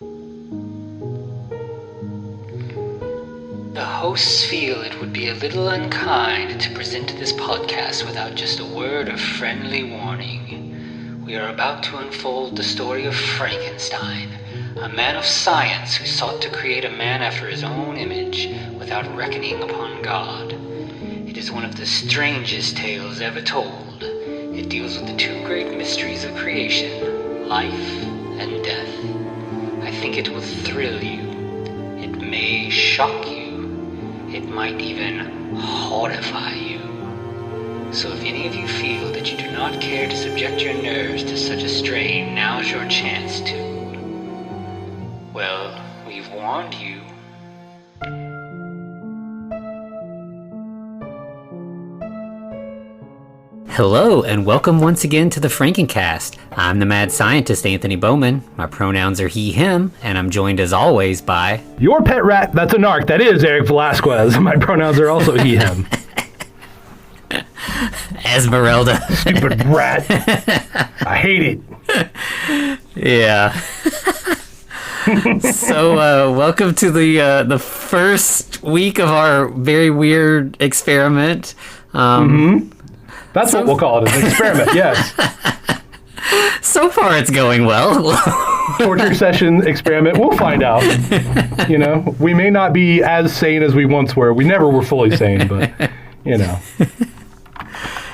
The hosts feel it would be a little unkind to present this podcast without just a word of friendly warning. We are about to unfold the story of Frankenstein, a man of science who sought to create a man after his own image without reckoning upon God. It is one of the strangest tales ever told. It deals with the two great mysteries of creation, life and death. I think it will thrill you. It may shock you. It might even horrify you. So if any of you feel that you do not care to subject your nerves to such a strain, now's your chance to. Well, we've warned you. Hello, and welcome once again to the Frankencast. I'm the mad scientist, Anthony Bowman. My pronouns are he, him, and I'm joined as always by... Your pet rat, that's a narc. That is Eric Velasquez. My pronouns are also he, him. Esmeralda. Stupid rat. I hate it. Yeah. So, welcome to the first week of our very weird experiment. That's what we'll call it, an experiment, yes. So far, it's going well. Torture session experiment, we'll find out. You know, we may not be as sane as we once were. We never were fully sane, but, you know.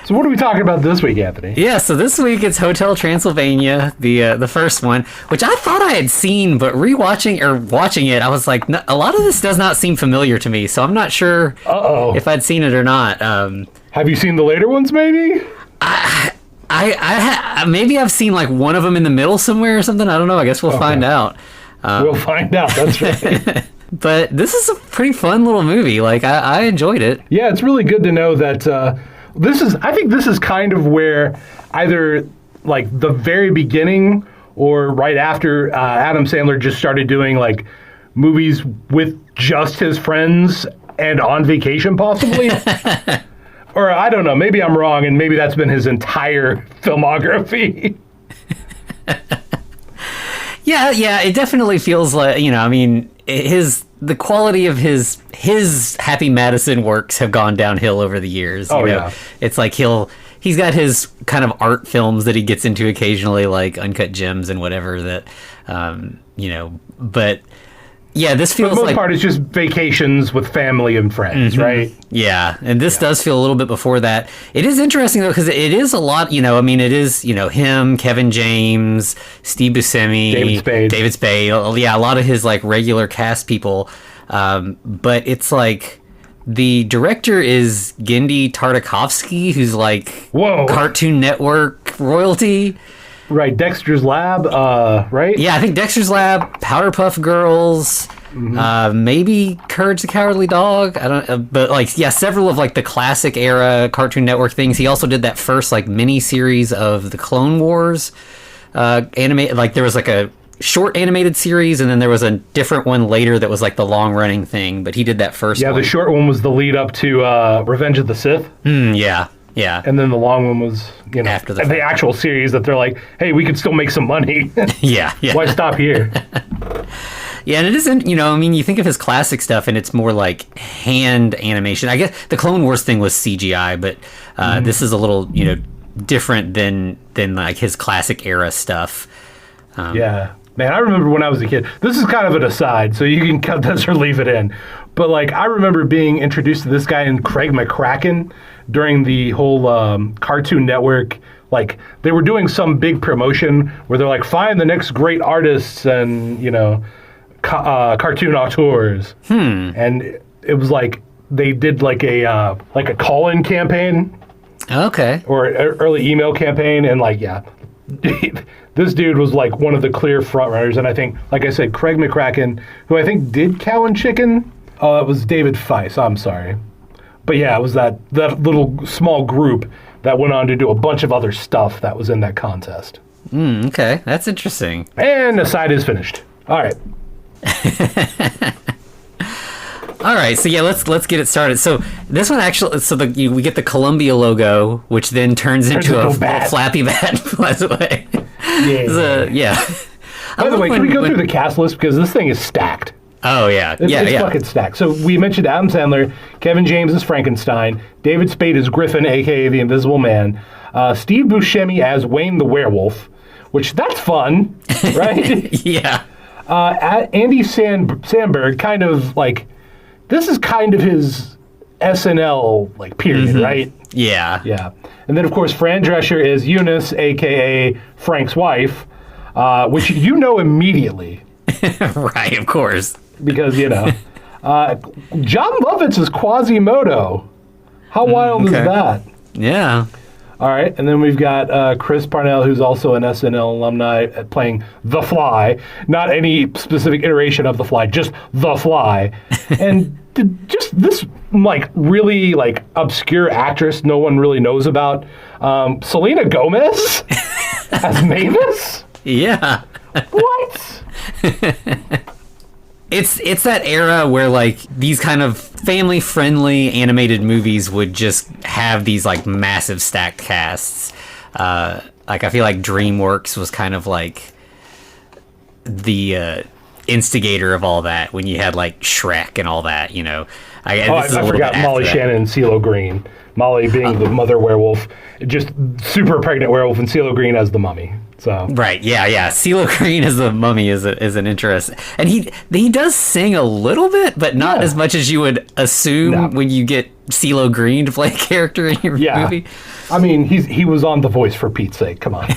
So what are we talking about this week, Anthony? Yeah, so this week it's Hotel Transylvania, the first one, which I thought I had seen, but watching it, I was like, a lot of this does not seem familiar to me, so I'm not sure if I'd seen it or not. Have you seen the later ones, maybe? Maybe I've seen like one of them in the middle somewhere or something. I don't know. I guess we'll find out. We'll find out. That's right. But this is a pretty fun little movie. Like I enjoyed it. Yeah, it's really good to know that I think this is kind of where either like the very beginning or right after Adam Sandler just started doing like movies with just his friends and on vacation possibly. Or I don't know, maybe I'm wrong, and maybe that's been his entire filmography. Yeah, it definitely feels like, I mean, the quality of his Happy Madison works have gone downhill over the years. Yeah. It's like he's got his kind of art films that he gets into occasionally, like Uncut Gems and whatever that, but... Yeah, this feels like... For the most part, it's just vacations with family and friends, right? Yeah, and this does feel a little bit before that. It is interesting, though, because it is a lot, it is, him, Kevin James, Steve Buscemi... David Spade. Yeah, a lot of his, like, regular cast people. But it's like... The director is Genndy Tartakovsky, who's, like... Whoa! Cartoon Network royalty... Right, Dexter's Lab, right? Yeah, I think Dexter's Lab, Powerpuff Girls, maybe Courage the Cowardly Dog. I don't, but like, yeah, several of like the classic era Cartoon Network things. He also did that first like mini series of the Clone Wars, animated. Like there was like a short animated series, and then there was a different one later that was like the long running thing. But he did that first. Yeah, one. The short one was the lead up to Revenge of the Sith. Yeah. Yeah. And then the long one was, after the actual series that they're like, hey, we could still make some money. Yeah. Why stop here? Yeah, and it isn't, you think of his classic stuff and it's more like hand animation. I guess the Clone Wars thing was CGI, but this is a little, different than like his classic era stuff. Yeah. Man, I remember when I was a kid. This is kind of an aside, so you can cut this or leave it in. But like, I remember being introduced to this guy in Craig McCracken during the whole Cartoon Network. Like, they were doing some big promotion where they're like, find the next great artists and, cartoon auteurs. And it was like, they did like a call-in campaign. Okay. Or an early email campaign. And like, yeah, this dude was like one of the clear frontrunners. And I think, like I said, Craig McCracken, who I think did Cow and Chicken. Oh, it was David Feiss. I'm sorry. But yeah, it was that little small group that went on to do a bunch of other stuff that was in that contest. Okay, that's interesting. And the side is finished. All right. All right, so yeah, let's get it started. So this one actually, we get the Columbia logo, which then turns into a flappy bat flies away. Yeah. Yeah. By the way, can we go through the cast list, because this thing is stacked. Oh, yeah. It's fucking stacked. So we mentioned Adam Sandler, Kevin James as Frankenstein, David Spade as Griffin, a.k.a. the Invisible Man, Steve Buscemi as Wayne the Werewolf, which that's fun, right? Yeah. Andy Samberg, kind of like, this is kind of his SNL like period, right? Yeah. Yeah. And then, of course, Fran Drescher is Eunice, a.k.a. Frank's wife, which you know immediately. Right, of course. Because, you know. John Lovitz is Quasimodo. How wild is that? Yeah. All right. And then we've got Chris Parnell, who's also an SNL alumni, playing The Fly. Not any specific iteration of The Fly, just The Fly. And just this, like, really, like, obscure actress no one really knows about. Selena Gomez as Mavis? Yeah. What? It's that era where, like, these kind of family-friendly animated movies would just have these, like, massive stacked casts. Like, I feel like DreamWorks was kind of like the instigator of all that when you had, like, Shrek and all that, you know. I forgot Molly Shannon and CeeLo Green. Molly being the mother werewolf, just super pregnant werewolf, and CeeLo Green as the mummy. So right, yeah. CeeLo Green as the mummy is an interest, and he does sing a little bit, but not as much as you would assume when you get CeeLo Green to play a character in your movie. I mean, he was on The Voice, for Pete's sake. Come on.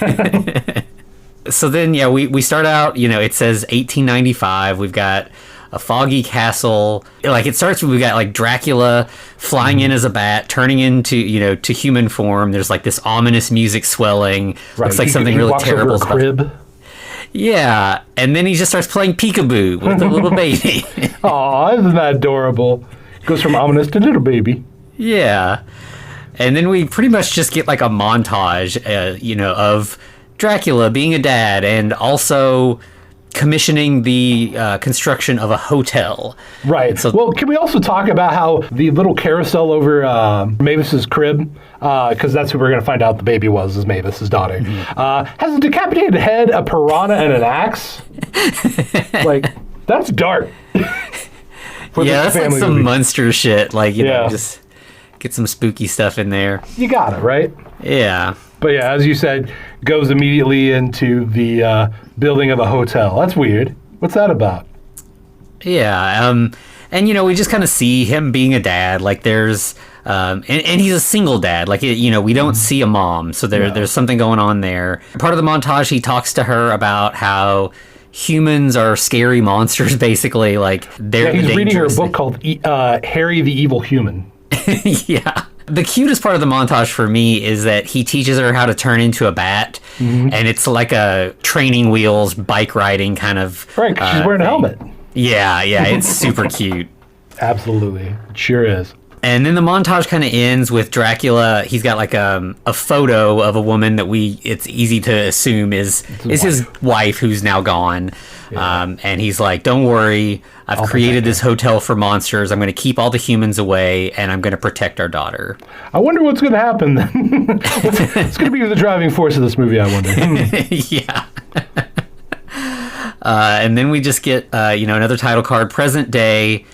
So then, we start out. You know, it says 1895. We've got a foggy castle. Like, it starts with, we got like Dracula flying in as a bat, turning into, to human form. There's like this ominous music swelling. Right. Looks like something really terrible is about. Crib. Yeah, and then he just starts playing peekaboo with the little baby. Aw, isn't that adorable? Goes from ominous to little baby. Yeah, and then we pretty much just get like a montage, of Dracula being a dad and also commissioning the construction of a hotel. Right. So, well, can we also talk about how the little carousel over Mavis's crib, because that's who we're going to find out the baby is Mavis's daughter, has a decapitated head, a piranha, and an axe? Like, that's dark. That's like some movie. Munster shit. Like, just get some spooky stuff in there. You got it, right? Yeah. But yeah, as you said, goes immediately into the building of a hotel. That's weird. What's that about? Yeah, and we just kind of see him being a dad. Like, there's and he's a single dad. Like, we don't see a mom, so there's something going on there. Part of the montage, he talks to her about how humans are scary monsters. Basically, like he's reading her book called Harry the Evil Human. Yeah. The cutest part of the montage for me is that he teaches her how to turn into a bat, and it's like a training wheels, bike riding kind of. Right, 'cause she's wearing a helmet. Yeah, it's super cute. Absolutely, it sure is. And then the montage kind of ends with Dracula. He's got like a photo of a woman that it's easy to assume is his wife, who's now gone. Yeah. And he's like, don't worry, I've created this hotel for monsters. I'm going to keep all the humans away, and I'm going to protect our daughter. I wonder what's going to happen then. It's going to be the driving force of this movie, I wonder. Yeah. And then we just get, another title card, present day,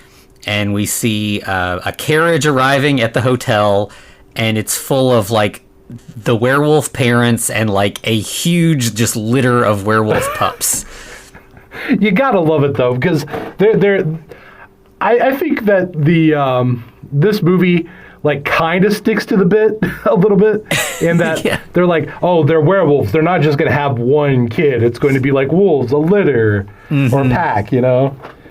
and we see a carriage arriving at the hotel, and it's full of, like, the werewolf parents and, like, a huge just litter of werewolf pups. You gotta love it though, because I think that the this movie like kind of sticks to the bit a little bit, in that they're like, oh, they're werewolves. They're not just gonna have one kid. It's going to be like wolves, a litter or a pack, And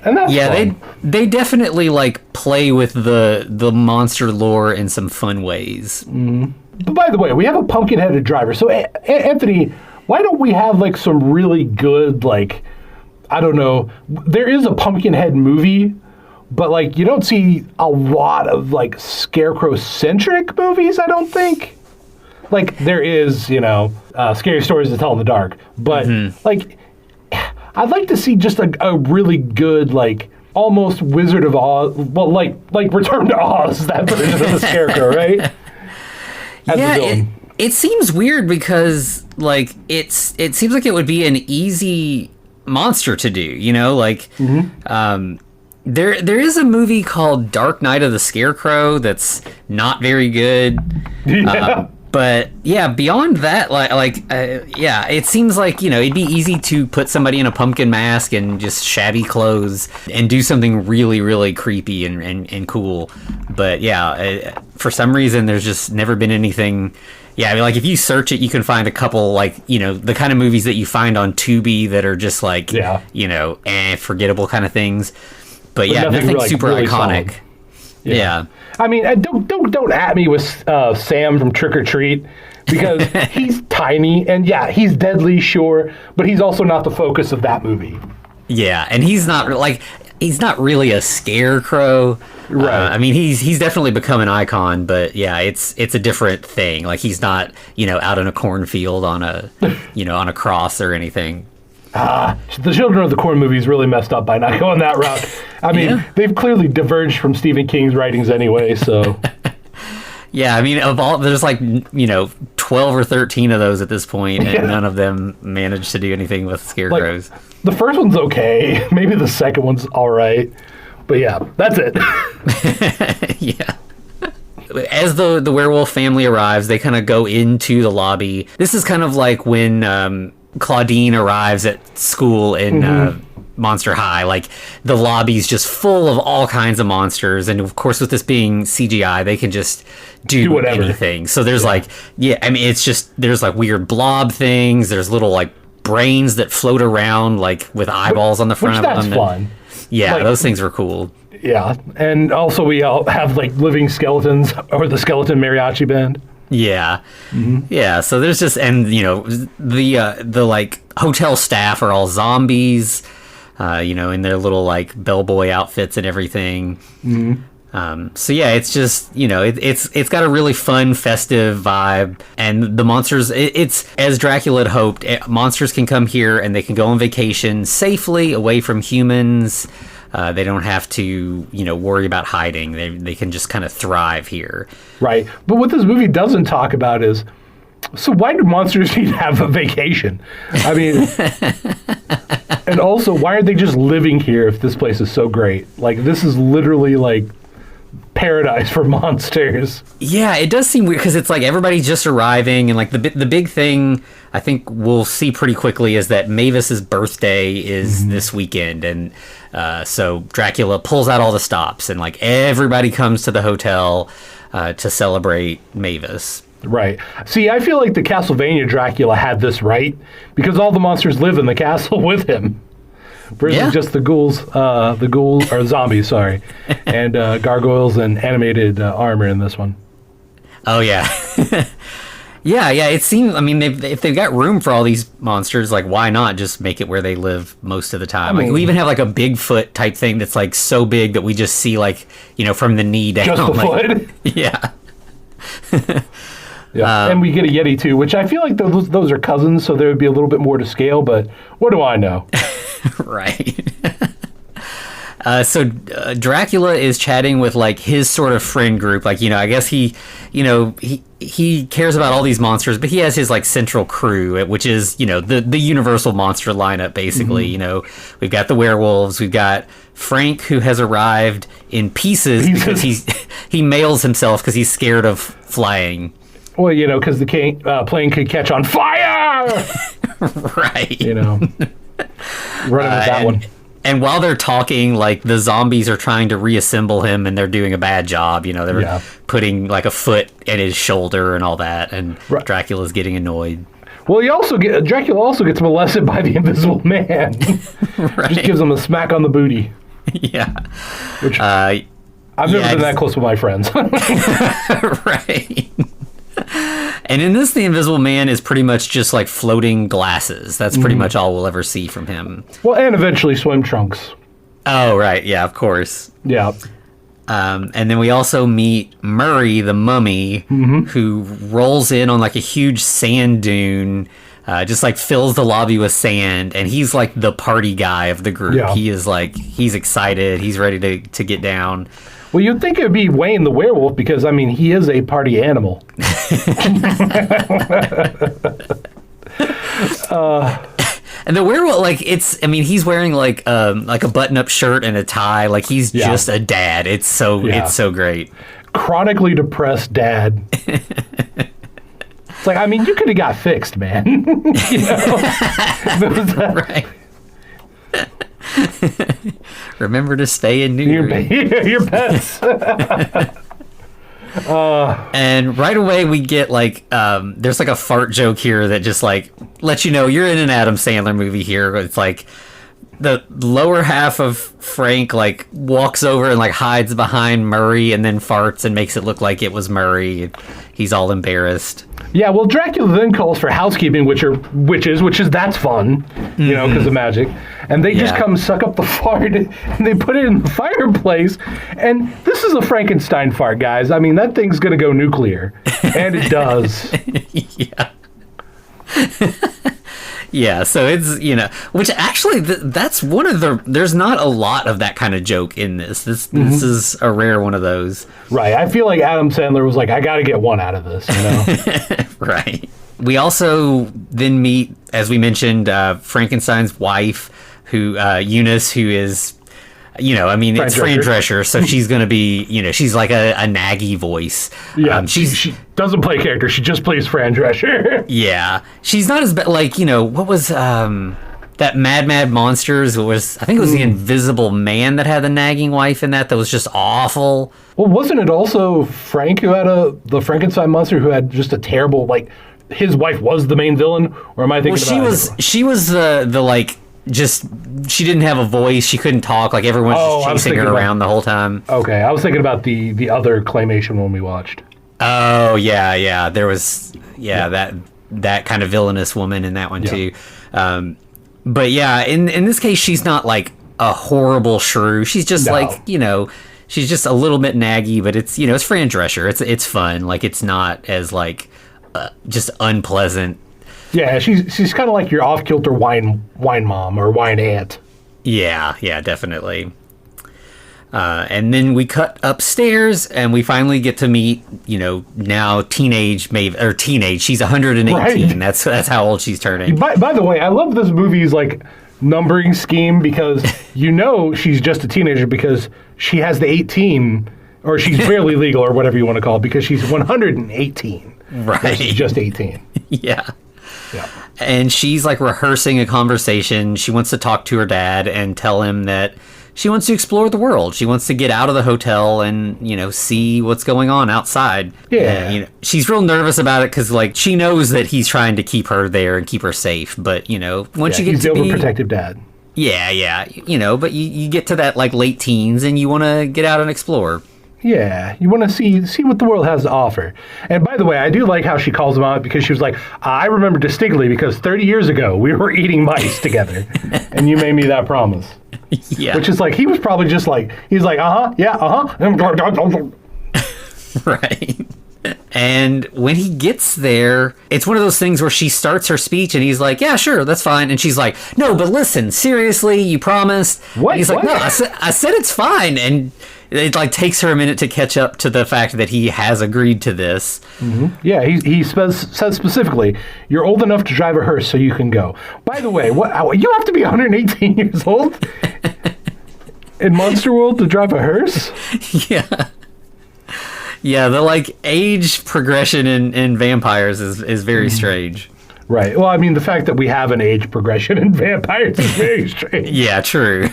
that's fun. they definitely like play with the monster lore in some fun ways. But by the way, we have a pumpkin-headed driver. So Anthony, why don't we have like some really good like, I don't know, there is a Pumpkinhead movie, but like you don't see a lot of like Scarecrow-centric movies, I don't think. Like there is, Scary Stories to Tell in the Dark, but like I'd like to see just a really good like almost Wizard of Oz, well like Return to Oz, that version of the Scarecrow, right? It seems weird because like it seems like it would be an easy monster to do, you know, like there is a movie called Dark Night of the Scarecrow that's not very good. Yeah. But yeah, beyond that, yeah, it seems like, you know, it'd be easy to put somebody in a pumpkin mask and just shabby clothes and do something really, really creepy and cool. But yeah, for some reason, there's just never been anything. Yeah, I mean, like if you search it, you can find a couple, like, you know, the kind of movies that you find on Tubi that are just like, you know, forgettable kind of things. But yeah, nothing really, super really iconic. Solid. Yeah. I mean, don't at me with Sam from Trick or Treat, because he's tiny and yeah, he's deadly, sure, but he's also not the focus of that movie. Yeah, and he's not really a scarecrow. Right. I mean, he's definitely become an icon, but yeah, it's a different thing. Like he's not, you know, out in a cornfield on a, you know, on a cross or anything. The Children of the Corn movies really messed up by not going that route. I mean, they've clearly diverged from Stephen King's writings anyway, so. Yeah, I mean, there's like, you know, 12 or 13 of those at this point, and none of them managed to do anything with scarecrows. Like, the first one's okay. Maybe the second one's all right. But yeah, that's it. Yeah. As the werewolf family arrives, they kind of go into the lobby. This is kind of like when Claudine arrives at school in Monster High. Like the lobby's just full of all kinds of monsters, and of course with this being CGI, they can just do anything. So there's I mean, it's just, there's like weird blob things, there's little like brains that float around like with eyeballs on the front of them. That's fun. Yeah, like, those things were cool. Yeah, and also we all have like living skeletons, or the skeleton mariachi band. Yeah. Yeah, so there's just, and you know, the like hotel staff are all zombies, you know, in their little like bellboy outfits and everything. So yeah, it's just, you know, it's got a really fun, festive vibe, and the monsters, it's as Dracula had hoped, monsters can come here and they can go on vacation safely away from humans. They don't have to, you know, worry about hiding. They can just kind of thrive here. Right. But what this movie doesn't talk about is, so why do monsters need to have a vacation? I mean, and also, why aren't they just living here if this place is so great? Like, this is literally like paradise for monsters. Yeah, it does seem weird because it's like everybody's just arriving, and like the big thing I think we'll see pretty quickly is that Mavis's birthday is this weekend, and so Dracula pulls out all the stops, and like everybody comes to the hotel to celebrate Mavis. Right. See, I feel like the Castlevania Dracula had this right, because all the monsters live in the castle with him. Versus just the ghouls or zombies, sorry, and gargoyles and animated armor in this one. Oh yeah, yeah. It seems. I mean, if they've got room for all these monsters, like why not just make it where they live most of the time? I mean, like we even have like a Bigfoot type thing that's like so big that we just see like, you know, from the knee down. Just the like, foot. Yeah. Yeah, and we get a Yeti too, which I feel like those are cousins, so there would be a little bit more to scale. But what do I know? Right. So Dracula is chatting with like his sort of friend group. Like, you know, I guess he cares about all these monsters, but he has his like central crew, which is, you know, the universal monster lineup, basically. You know, we've got the werewolves, we've got Frank, who has arrived in pieces because he mails himself because he's scared of flying. Well, you know, because the plane could catch on fire. Right. You know. Running with that one. And while they're talking, like the zombies are trying to reassemble him, and they're doing a bad job. You know, they're putting like a foot in his shoulder and all that, and Dracula's getting annoyed. Well, Dracula also gets molested by the Invisible Man. Right. Just gives him a smack on the booty. Yeah. Which I've never been that close with my friends. Right. And in this, the Invisible Man is pretty much just like floating glasses. That's pretty much all we'll ever see from him. Well, and eventually swim trunks. Oh, right. Yeah, of course. Yeah. And then we also meet Murray, the mummy, who rolls in on like a huge sand dune, just like fills the lobby with sand. And he's like the party guy of the group. Yeah. He is like, he's excited. He's ready to get down. Well, you'd think it would be Wayne the werewolf because, I mean, he is a party animal. And the werewolf, like, he's wearing like a button-up shirt and a tie. Like, he's just a dad. It's so great. Chronically depressed dad. It's like, you could have got fixed, man. You know? Right. Remember to stay in your pets. And right away we get like there's like a fart joke here that just like lets you know you're in an Adam Sandler movie here. It's like the lower half of Frank like walks over and like hides behind Murray and then farts and makes it look like it was Murray. He's all embarrassed. Yeah, well, Dracula then calls for housekeeping, which are witches, that's fun, you know, because of magic. And they just come suck up the fart and they put it in the fireplace. And this is a Frankenstein fart, guys. I mean, that thing's going to go nuclear. And it does. Yeah. Yeah, so it's, which actually, that's one of there's not a lot of that kind of joke in this. This is a rare one of those. Right. I feel like Adam Sandler was like, I got to get one out of this, you know? Right. We also then meet, as we mentioned, Frankenstein's wife, who Eunice, who is, it's Fran Drescher, so she's going to be, she's like a naggy voice. Yeah, she doesn't play character. She just plays Fran Drescher. Yeah. She's not as bad, like, what was that Mad Monsters? I think it was The Invisible Man that had the nagging wife in that was just awful. Well, wasn't it also Frank who had the Frankenstein monster who had just a terrible, like, his wife was the main villain? Or am I thinking she was the like, just she didn't have a voice, she couldn't talk, like everyone was just chasing her around the whole time. Okay, I was thinking about the other claymation one we watched. Oh yeah, there was that kind of villainous woman in that one too. But yeah, in this case she's not like a horrible shrew. She's just like, she's just a little bit naggy, but it's it's Fran Drescher. It's fun. Like, it's not as like just unpleasant. Yeah, she's kind of like your off-kilter wine mom or wine aunt. Yeah, definitely. And then we cut upstairs, and we finally get to meet, now teenage Maeve, or teenage. She's 118. Right. That's how old she's turning. By the way, I love this movie's like numbering scheme because she's just a teenager because she has the 18, or she's barely legal, or whatever you want to call it, because she's 118. Right. She's just 18. Yeah. Yeah. And she's like rehearsing a conversation. She wants to talk to her dad and tell him that she wants to explore the world. She wants to get out of the hotel and, see what's going on outside. Yeah. She's real nervous about it because, like, she knows that he's trying to keep her there and keep her safe. But, once you get he's to the overprotective dad. Yeah. But you get to that, like, late teens and you want to get out and explore. Yeah, you want to see what the world has to offer. And by the way, I do like how she calls him out because she was like, I remember distinctly because 30 years ago we were eating mice together and you made me that promise. Yeah. Which is like, he was probably just like, he's like, Right. And when he gets there, it's one of those things where she starts her speech and he's like, yeah, sure, that's fine. And she's like, no, but listen, seriously, you promised. What? And he's like, no, I said it's fine. And it like takes her a minute to catch up to the fact that he has agreed to this. Mm-hmm. Yeah, he says specifically, you're old enough to drive a hearse so you can go. By the way, you have to be 118 years old in Monster World to drive a hearse? Yeah. Yeah, the like age progression in vampires is very strange. Right. Well, I mean, the fact that we have an age progression in vampires is very strange. Yeah, true.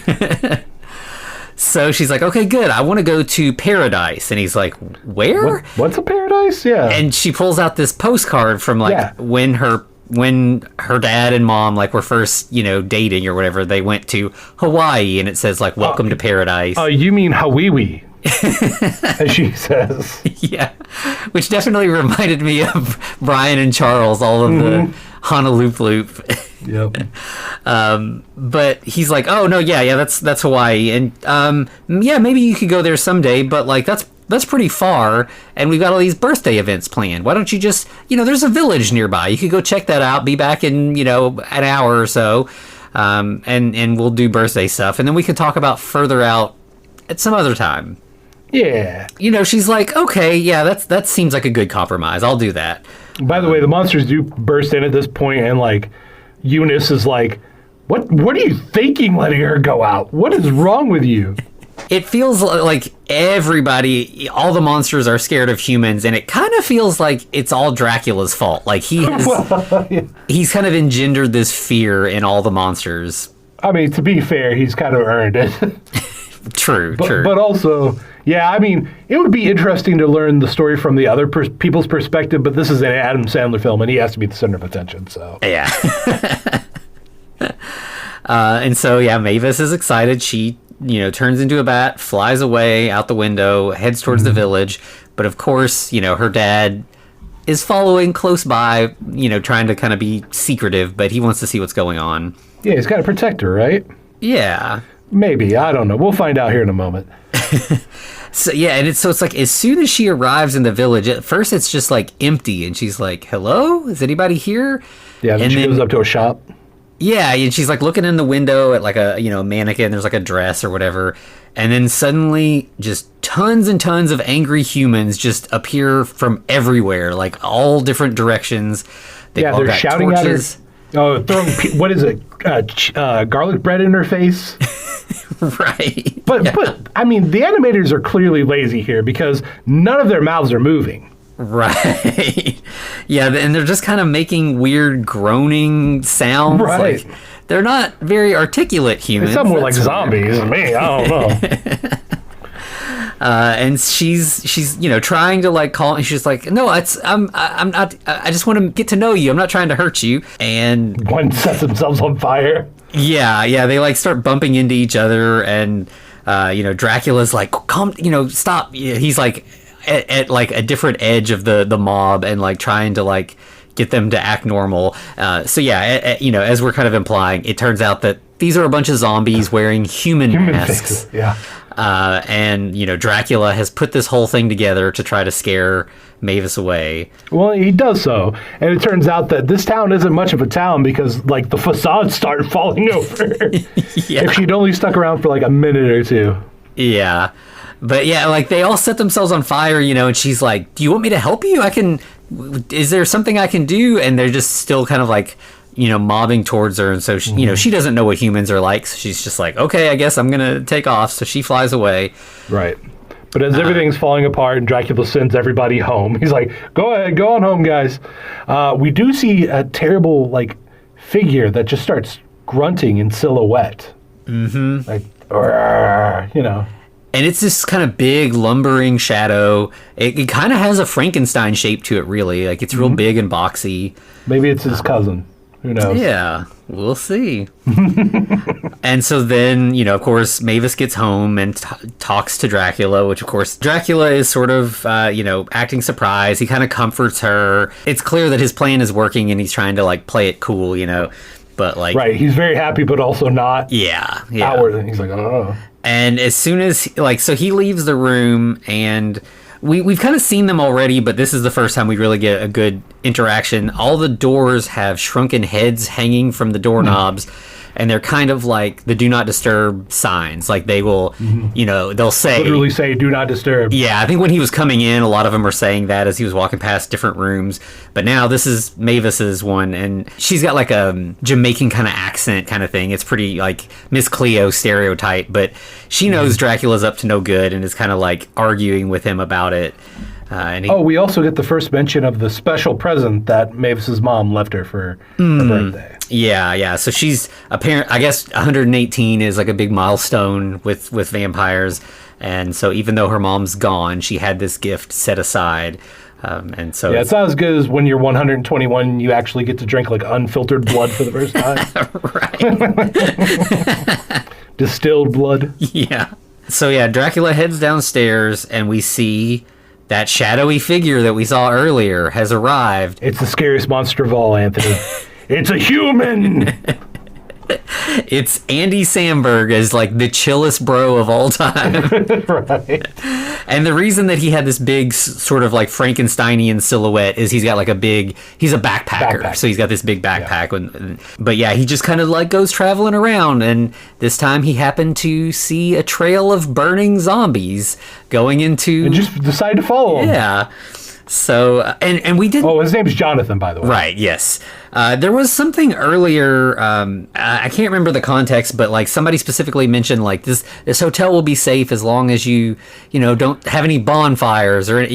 So she's like, okay, good. I want to go to paradise. And he's like, where? What's a paradise? Yeah. And she pulls out this postcard from like when her dad and mom like were first, dating or whatever. They went to Hawaii and it says like, welcome to paradise. Oh, you mean Hawiwi? As she says. Yeah. Which definitely reminded me of Brian and Charles, all of the Honolulu. Yep. But he's like, oh no, yeah, that's Hawaii, and yeah, maybe you could go there someday, but like that's pretty far, and we've got all these birthday events planned. Why don't you just, there's a village nearby. You could go check that out. Be back in an hour or so, and we'll do birthday stuff, and then we could talk about further out at some other time. Yeah. She's like, okay, yeah, that seems like a good compromise. I'll do that. By the way, the monsters do burst in at this point, and like Eunice is like, What are you thinking letting her go out? What is wrong with you? It feels like everybody, all the monsters are scared of humans, and it kind of feels like it's all Dracula's fault. Like he's kind of engendered this fear in all the monsters. I mean, to be fair, he's kind of earned it. True. But also, yeah, I mean, it would be interesting to learn the story from the other people's perspective, but this is an Adam Sandler film, and he has to be the center of attention, so. Yeah. And so, yeah, Mavis is excited. She, turns into a bat, flies away out the window, heads towards the village. But of course, her dad is following close by, trying to kind of be secretive, but he wants to see what's going on. Yeah, he's got to protect her, right? Yeah. Maybe. I don't know. We'll find out here in a moment. So, yeah, and it's like as soon as she arrives in the village, at first it's just like empty, and she's like, hello? Is anybody here? Yeah, then she goes up to a shop. Yeah, and she's like looking in the window at like a mannequin. There's like a dress or whatever, and then suddenly just tons and tons of angry humans just appear from everywhere, like all different directions. They're shouting torches. at her. Oh, throwing what is it? Garlic bread in her face. Right. But I mean, the animators are clearly lazy here because none of their mouths are moving. Right. Yeah, and they're just kind of making weird groaning sounds. Right. Like, they're not very articulate humans. They sound more like zombies than me. I don't know. And she's trying to like call, and she's like, no, I'm not. I just want to get to know you. I'm not trying to hurt you. And one sets themselves on fire. Yeah. They like start bumping into each other, and Dracula's like, come, stop. He's like at like a different edge of the mob, and like trying to like get them to act normal. So yeah, as we're kind of implying, it turns out that these are a bunch of zombies wearing human masks. Faces. Yeah. And Dracula has put this whole thing together to try to scare Mavis away. Well, he does so, and it turns out that this town isn't much of a town because like the facades start falling over. Yeah. If she'd only stuck around for like a minute or two. Yeah. But yeah, like they all set themselves on fire, and she's like, do you want me to help you? Is there something I can do? And they're just still kind of like, mobbing towards her. And so, she, she doesn't know what humans are like. So she's just like, okay, I guess I'm going to take off. So she flies away. Right. But as everything's falling apart and Dracula sends everybody home, he's like, go ahead, go on home, guys. We do see a terrible, like, figure that just starts grunting in silhouette. Mm-hmm. Like, And it's this kind of big, lumbering shadow. It kind of has a Frankenstein shape to it, really. Like, it's real big and boxy. Maybe it's his cousin. Who knows? Yeah, we'll see. And so then, of course, Mavis gets home and talks to Dracula, which, of course, Dracula is sort of, acting surprised. He kind of comforts her. It's clear that his plan is working and he's trying to, like, play it cool, But, like... Right, he's very happy, but also not. Yeah. Outward. He's like, oh. And as soon as, so he leaves the room, and we've kind of seen them already, but this is the first time we really get a good interaction. All the doors have shrunken heads hanging from the doorknobs, and they're kind of like the do not disturb signs. Like they will, they'll say... Literally say, do not disturb. Yeah, I think when he was coming in, a lot of them were saying that as he was walking past different rooms. But now this is Mavis's one, and she's got like a Jamaican kind of accent kind of thing. It's pretty like Miss Cleo stereotype, but she knows Dracula's up to no good and is kind of like arguing with him about it. We also get the first mention of the special present that Mavis's mom left her for her birthday. Yeah. So she's I guess 118 is like a big milestone with vampires. And so even though her mom's gone, she had this gift set aside. And so it's not as good as when you're 121, you actually get to drink like unfiltered blood for the first time. Right. Distilled blood. Yeah. So yeah, Dracula heads downstairs and we see that shadowy figure that we saw earlier has arrived. It's the scariest monster of all, Anthony. It's a human! It's Andy Samberg as like the chillest bro of all time. Right. And the reason that he had this big sort of like Frankensteinian silhouette is he's got like he's a backpacker. So he's got this big backpack. Yeah. But yeah, he just kind of like goes traveling around. And this time he happened to see a trail of burning zombies going into... And just decided to follow him. Yeah. So, and we did. Oh, his name's Jonathan, by the way. Right, yes. There was something earlier, I can't remember the context, but like somebody specifically mentioned like this hotel will be safe as long as you don't have any bonfires or,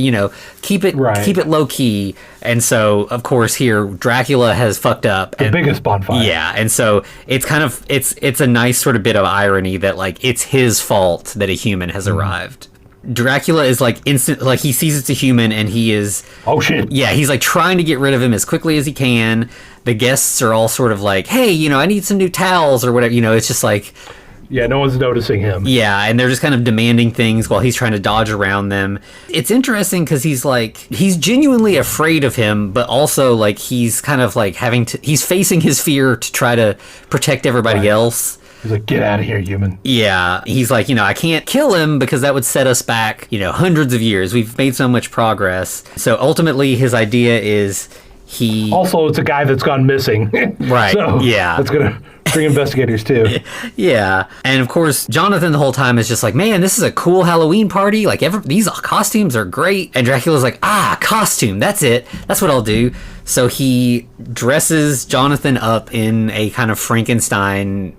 keep it low key. And so, of course, here Dracula has fucked up. The biggest bonfire. Yeah, and so it's kind of, it's a nice sort of bit of irony that like it's his fault that a human has arrived. Dracula is like instant, like he sees it's a human and he is, oh shit, yeah, he's like trying to get rid of him as quickly as he can. The guests are all sort of like, hey, I need some new towels or whatever, it's just like, yeah, no one's noticing him. Yeah, and they're just kind of demanding things while he's trying to dodge around them. It's interesting because he's genuinely afraid of him, but also like he's kind of like he's facing his fear to try to protect everybody else. He's like, get out of here, human. Yeah. He's like, I can't kill him because that would set us back, hundreds of years. We've made so much progress. So ultimately his idea is Also, it's a guy that's gone missing. Right. So yeah. That's going to bring investigators too. Yeah. And of course, Jonathan the whole time is just like, man, this is a cool Halloween party. Like these costumes are great. And Dracula's like, costume. That's it. That's what I'll do. So he dresses Jonathan up in a kind of Frankenstein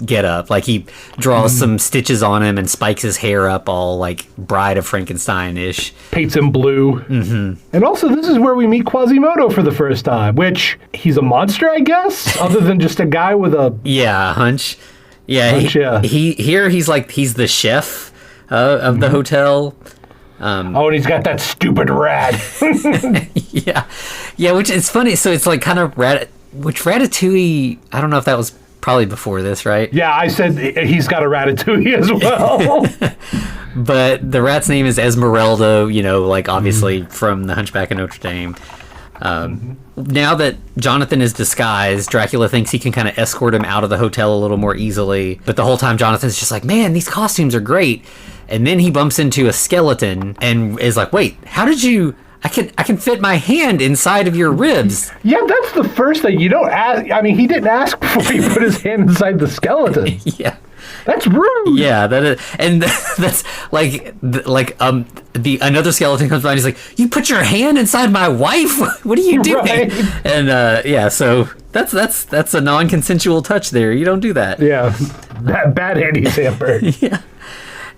getup. Like he draws some stitches on him and spikes his hair up all like Bride of Frankenstein-ish. Paints him blue. Mm-hmm. And also this is where we meet Quasimodo for the first time, which he's a monster, I guess, other than just a guy with a... Yeah, hunch. Yeah, he's the chef of the hotel. And he's got that stupid rat. Yeah, which is funny. So it's like kind of which Ratatouille, I don't know if that was probably before this, right? Yeah, I said he's got a Ratatouille as well. But the rat's name is Esmeralda, like obviously from The Hunchback of Notre Dame. Now that Jonathan is disguised, Dracula thinks he can kind of escort him out of the hotel a little more easily. But the whole time Jonathan's just like, man, these costumes are great. And then he bumps into a skeleton and is like, wait, how did you... I can fit my hand inside of your ribs. Yeah, that's the first thing. You don't ask... I mean, he didn't ask before he put his hand inside the skeleton. Yeah. That's rude. Yeah, that is, and that's another skeleton comes by and he's like, "You put your hand inside my wife? What are you doing?" Right. And so that's a non-consensual touch there. You don't do that. Yeah, bad Andy Samberg. Yeah,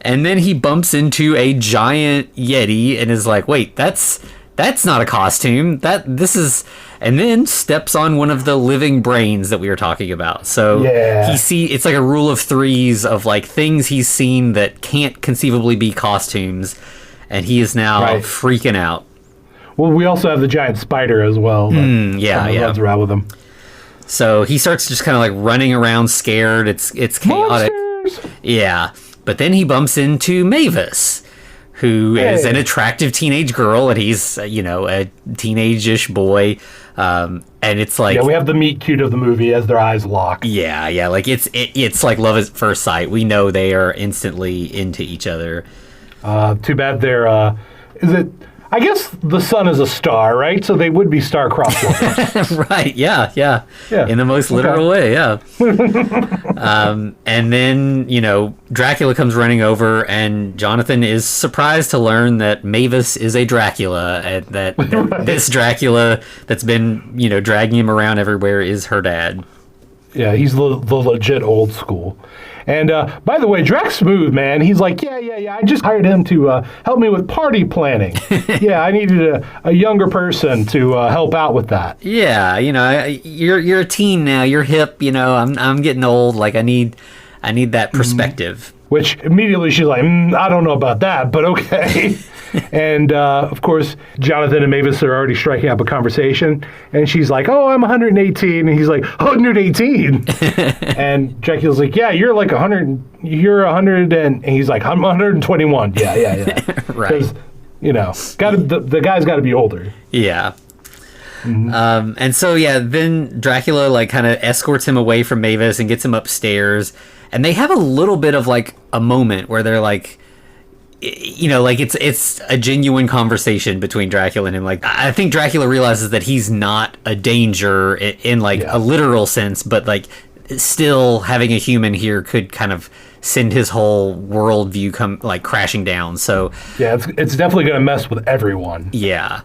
and then he bumps into a giant Yeti and is like, "Wait, that's not a costume. This is." And then steps on one of the living brains that we were talking about. So it's like a rule of threes of like things he's seen that can't conceivably be costumes, and he is now freaking out. Well, we also have the giant spider as well. That runs around with him. So he starts just kind of like running around scared. It's chaotic. Monsters! Yeah, but then he bumps into Mavis, who is an attractive teenage girl, and he's a teenage-ish boy. And it's like, we have the meet cute of the movie as their eyes lock. Yeah, like it's like love at first sight. We know they are instantly into each other. Too bad they're is it? I guess the sun is a star, right? So they would be star-crossed lovers. Right? Yeah. In the most literal way, yeah. And then Dracula comes running over, and Jonathan is surprised to learn that Mavis is a Dracula, and that this Dracula that's been dragging him around everywhere is her dad. Yeah, he's the legit old school. And by the way, Drax smooth, man. He's like, yeah. I just hired him to help me with party planning. Yeah, I needed a younger person to help out with that. Yeah, you're a teen now. You're hip. I'm getting old. Like I need that perspective. Which immediately she's like, I don't know about that, but okay. And, of course, Jonathan and Mavis are already striking up a conversation. And she's like, oh, I'm 118. And he's like, 118? And Dracula's like, yeah, you're like 100. You're 100. And he's like, I'm 121. Yeah. Right. Because, the guy's got to be older. Yeah. Mm-hmm. And so, then Dracula, like, kind of escorts him away from Mavis and gets him upstairs. And they have a little bit of, like, a moment where they're, like, like, it's a genuine conversation between Dracula and him. Like, I think Dracula realizes that he's not a danger in a literal sense, but, like, still having a human here could kind of send his whole worldview crashing down. So... Yeah, it's definitely going to mess with everyone. Yeah.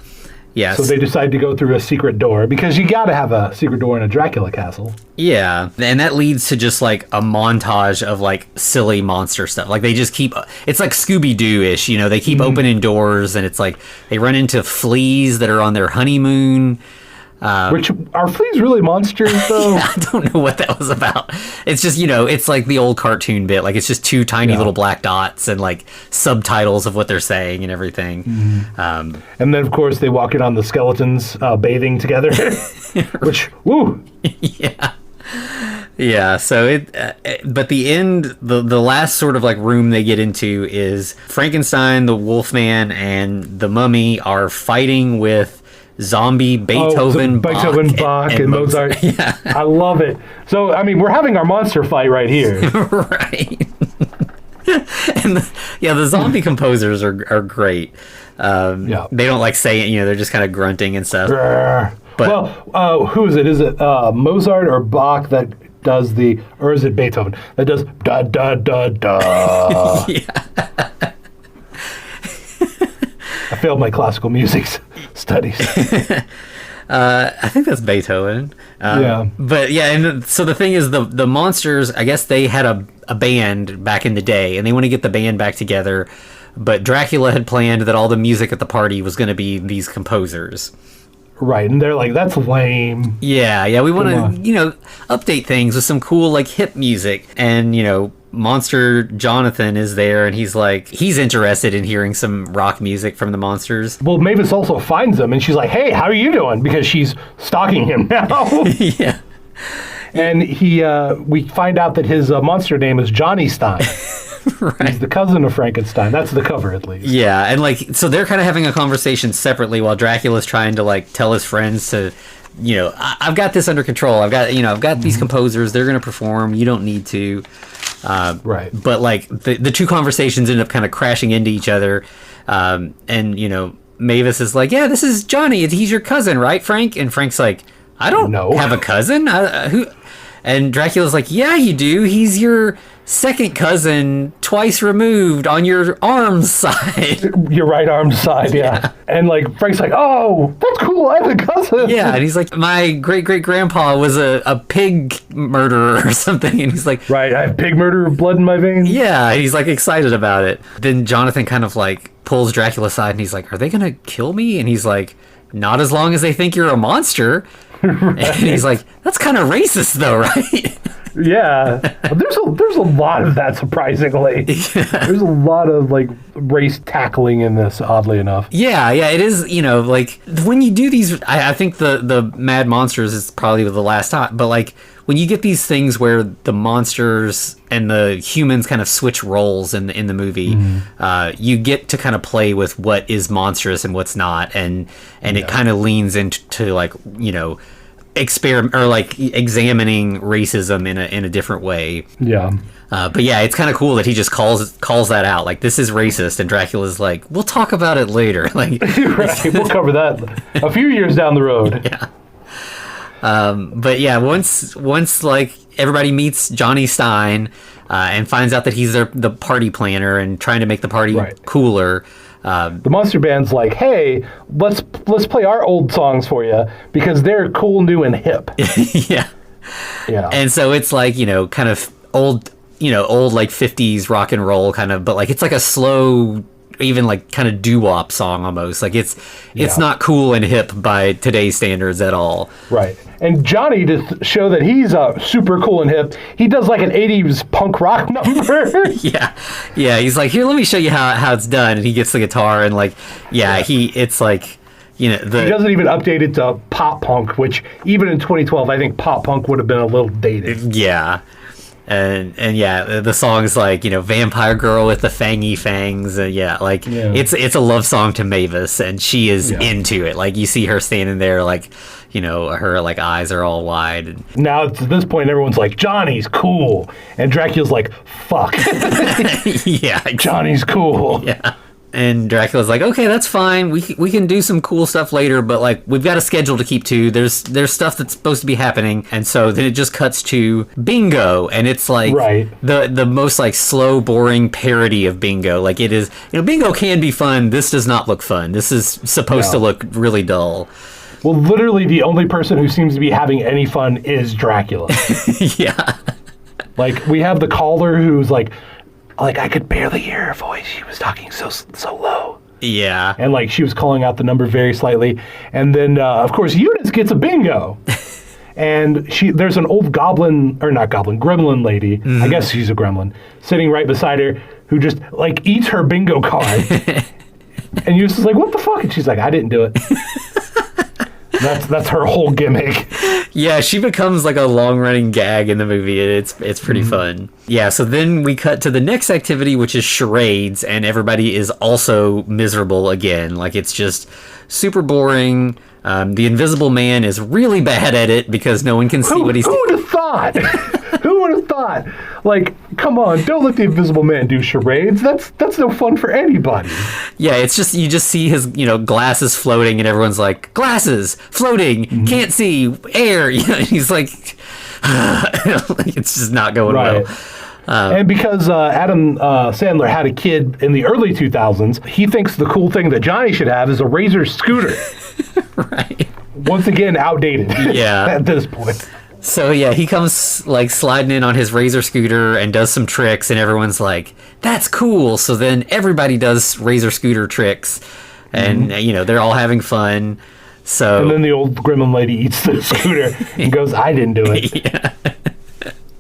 Yes. So they decide to go through a secret door because you got to have a secret door in a Dracula castle. Yeah, and that leads to just like a montage of like silly monster stuff. Like they just keep, it's like Scooby-Doo-ish, you know, they keep opening doors and it's like they run into fleas that are on their honeymoon. Which, are fleas really monsters though? I don't know what that was about. It's just, you know, it's like the old cartoon bit. Like it's just two tiny little black dots and like subtitles of what they're saying and everything. And then of course they walk in on the skeletons bathing together, which, woo! Yeah. Yeah, so but the end, the last sort of like room they get into is Frankenstein, the Wolfman, and the Mummy are fighting with zombie Beethoven, Bach, and Mozart. Yeah. I love it. So, I mean, we're having our monster fight right here. Right. And the zombie composers are great. They don't like say it, you know, they're just kind of grunting and stuff. But, well, who is it? Is it Mozart or Bach that does or is it Beethoven that does da da da da? Yeah. I failed my classical music studies. I think that's Beethoven. But yeah, and so the thing is, the monsters, I guess they had a band back in the day, and they want to get the band back together. But Dracula had planned that all the music at the party was going to be these composers. Right, and they're like, that's lame. Yeah, we want to, you know, update things with some cool, like, hip music. And, you know, Monster Jonathan is there, and he's interested in hearing some rock music from the monsters. Well, Mavis also finds them, and she's like, hey, how are you doing? Because she's stalking him now. Yeah. And we find out that his monster name is Johnny Stein. Right. He's the cousin of Frankenstein. That's the cover, at least. Yeah, and like, so they're kind of having a conversation separately while Dracula's trying to like tell his friends to, you know, I've got this under control. I've got these composers. They're going to perform. You don't need to. Right. But like the two conversations end up kind of crashing into each other. And you know, Mavis is like, yeah, this is Johnny. He's your cousin, right, Frank? And Frank's like, I don't have a cousin. Who? And Dracula's like, yeah, you do. He's your second cousin, twice removed, on your arm's side. Your right arm's side, yeah. And like Frank's like, oh, that's cool. I have a cousin. Yeah, and he's like, my great-great-grandpa was a pig murderer or something. And he's like, right, I have pig murderer blood in my veins. Yeah, he's like excited about it. Then Jonathan kind of like pulls Dracula aside and he's like, are they going to kill me? And he's like, not as long as they think you're a monster. Right. And he's like, that's kind of racist though, right? Yeah, there's a lot of that, surprisingly. Yeah. There's a lot of like race tackling in this, oddly enough. Yeah, it is. You know, like when you do these, I think the Mad Monsters is probably the last time. But like when you get these things where the monsters and the humans kind of switch roles in the movie, you get to kind of play with what is monstrous and what's not, and it kind of leans into like, you know, experiment or like examining racism in a different way. Yeah. But yeah, it's kind of cool that he just calls that out. Like, this is racist, and Dracula's like, we'll talk about it later. Like, right, we'll cover that a few years down the road. Yeah. But yeah, once like everybody meets Johnny Stein and finds out that he's the party planner and trying to make the party cooler. The monster band's like, hey, let's play our old songs for you because they're cool, new, and hip. Yeah. And so it's like, you know, kind of old like 50s rock and roll kind of, but like it's like a slow, even like kind of doo-wop song almost. Like it's not cool and hip by today's standards at all. Right. And Johnny, to show that he's super cool and hip, he does like an 80s punk rock number. Yeah. He's like, here, let me show you how it's done. And he gets the guitar and like, it's like, you know, he doesn't even update it to pop punk, which even in 2012, I think pop punk would have been a little dated. Yeah. And yeah, the song's like, you know, vampire girl with the fangy fangs. It's a love song to Mavis, and she is into it. Like, you see her standing there, like, you know, her like eyes are all wide. And now to this point, everyone's like, Johnny's cool, and Dracula's like, fuck. Yeah, Johnny's cool. Yeah. And Dracula's like, okay, that's fine. We can do some cool stuff later, but like we've got a schedule to keep to. There's stuff that's supposed to be happening, and so then it just cuts to bingo, and it's like the most like slow, boring parody of bingo. Like it is, bingo can be fun. This does not look fun. This is supposed to look really dull. Well, literally, the only person who seems to be having any fun is Dracula. Yeah. Like we have the caller who's like I could barely hear her voice. She was talking so low. Yeah. And like she was calling out the number very slightly. And then of course Eunice gets a bingo. And there's an old gremlin lady. Mm-hmm. I guess she's a gremlin sitting right beside her who just like eats her bingo card. And Eunice is like, "What the fuck?" And she's like, "I didn't do it." That's her whole gimmick. Yeah, she becomes like a long-running gag in the movie. It's pretty fun. Yeah, so then we cut to the next activity, which is charades, and everybody is also miserable again. Like, it's just super boring. The Invisible Man is really bad at it because no one can see what he's doing. Who would have thought? Who would have thought? Like, come on, don't let the Invisible Man do charades. That's no fun for anybody. Yeah, it's just, you just see his, glasses floating, and everyone's like, glasses, floating, can't see, air. He's like, it's just not going well. And because Adam Sandler had a kid in the early 2000s, he thinks the cool thing that Johnny should have is a Razor scooter. Right. Once again, outdated. Yeah. At this point. So yeah, he comes like sliding in on his Razor scooter and does some tricks, and everyone's like, "That's cool." So then everybody does Razor scooter tricks, and they're all having fun. So and then the old gremlin lady eats the scooter and goes, "I didn't do it." Yeah.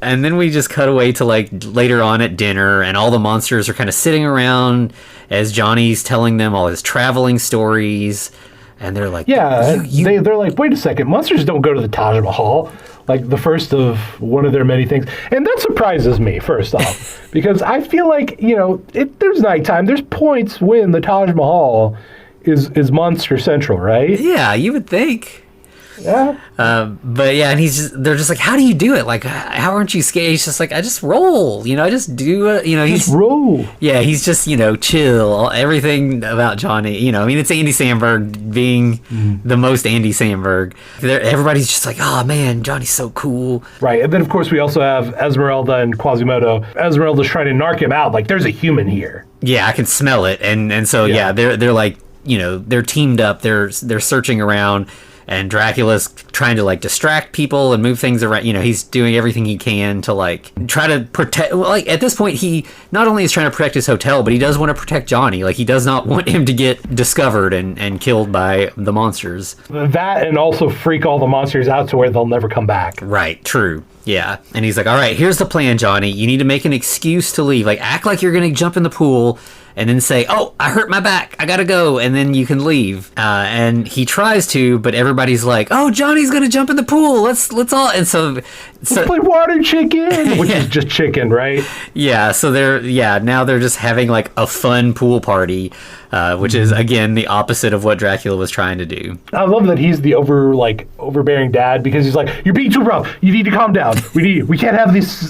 And then we just cut away to like later on at dinner, and all the monsters are kind of sitting around as Johnny's telling them all his traveling stories, and they're like, "Yeah." They're like, "Wait a second, monsters don't go to the Taj Mahal." Like the first of one of their many things. And that surprises me, first off, because I feel like, there's nighttime. There's points when the Taj Mahal is Monster Central, right? Yeah, you would think. Yeah. But yeah, and they're just like, how do you do it? Like, how aren't you scared? He's just like, I just roll, I just do it, Just roll. Yeah, he's just, chill. Everything about Johnny, it's Andy Samberg being the most Andy Samberg. Everybody's just like, oh man, Johnny's so cool. Right. And then of course we also have Esmeralda and Quasimodo. Esmeralda's trying to narc him out. Like, there's a human here. Yeah, I can smell it. And so, yeah, they're like, they're teamed up. They're searching around. And Dracula's trying to like distract people and move things around. He's doing everything he can to like try to protect. Well, like at this point, he not only is trying to protect his hotel, but he does want to protect Johnny. Like he does not want him to get discovered and killed by the monsters. That and also freak all the monsters out to where they'll never come back. Right. True. Yeah. And he's like, all right, here's the plan, Johnny. You need to make an excuse to leave. Like act like you're going to jump in the pool. And then say, "Oh, I hurt my back. I gotta go," and then you can leave. And he tries to, but everybody's like, "Oh, Johnny's gonna jump in the pool. Let's all." And so let's play water chicken, which is just chicken, right? Yeah. So now they're just having like a fun pool party, which is again the opposite of what Dracula was trying to do. I love that he's the overbearing dad because he's like, "You're being too rough. You need to calm down. We can't have this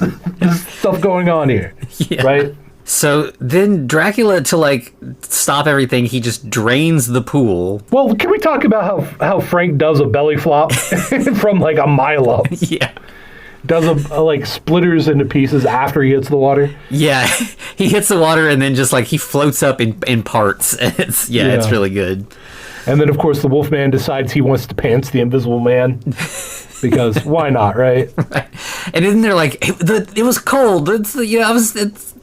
stuff going on here, right?" So then Dracula, to like stop everything, he just drains the pool. Well, can we talk about how Frank does a belly flop from like a mile up? Yeah. Does a like splitters into pieces after he hits the water? Yeah. He hits the water and then just like he floats up in parts. It's really good. And then of course the Wolfman decides he wants to pants the Invisible Man. Because why not, right? Right. And isn't there like it was cold?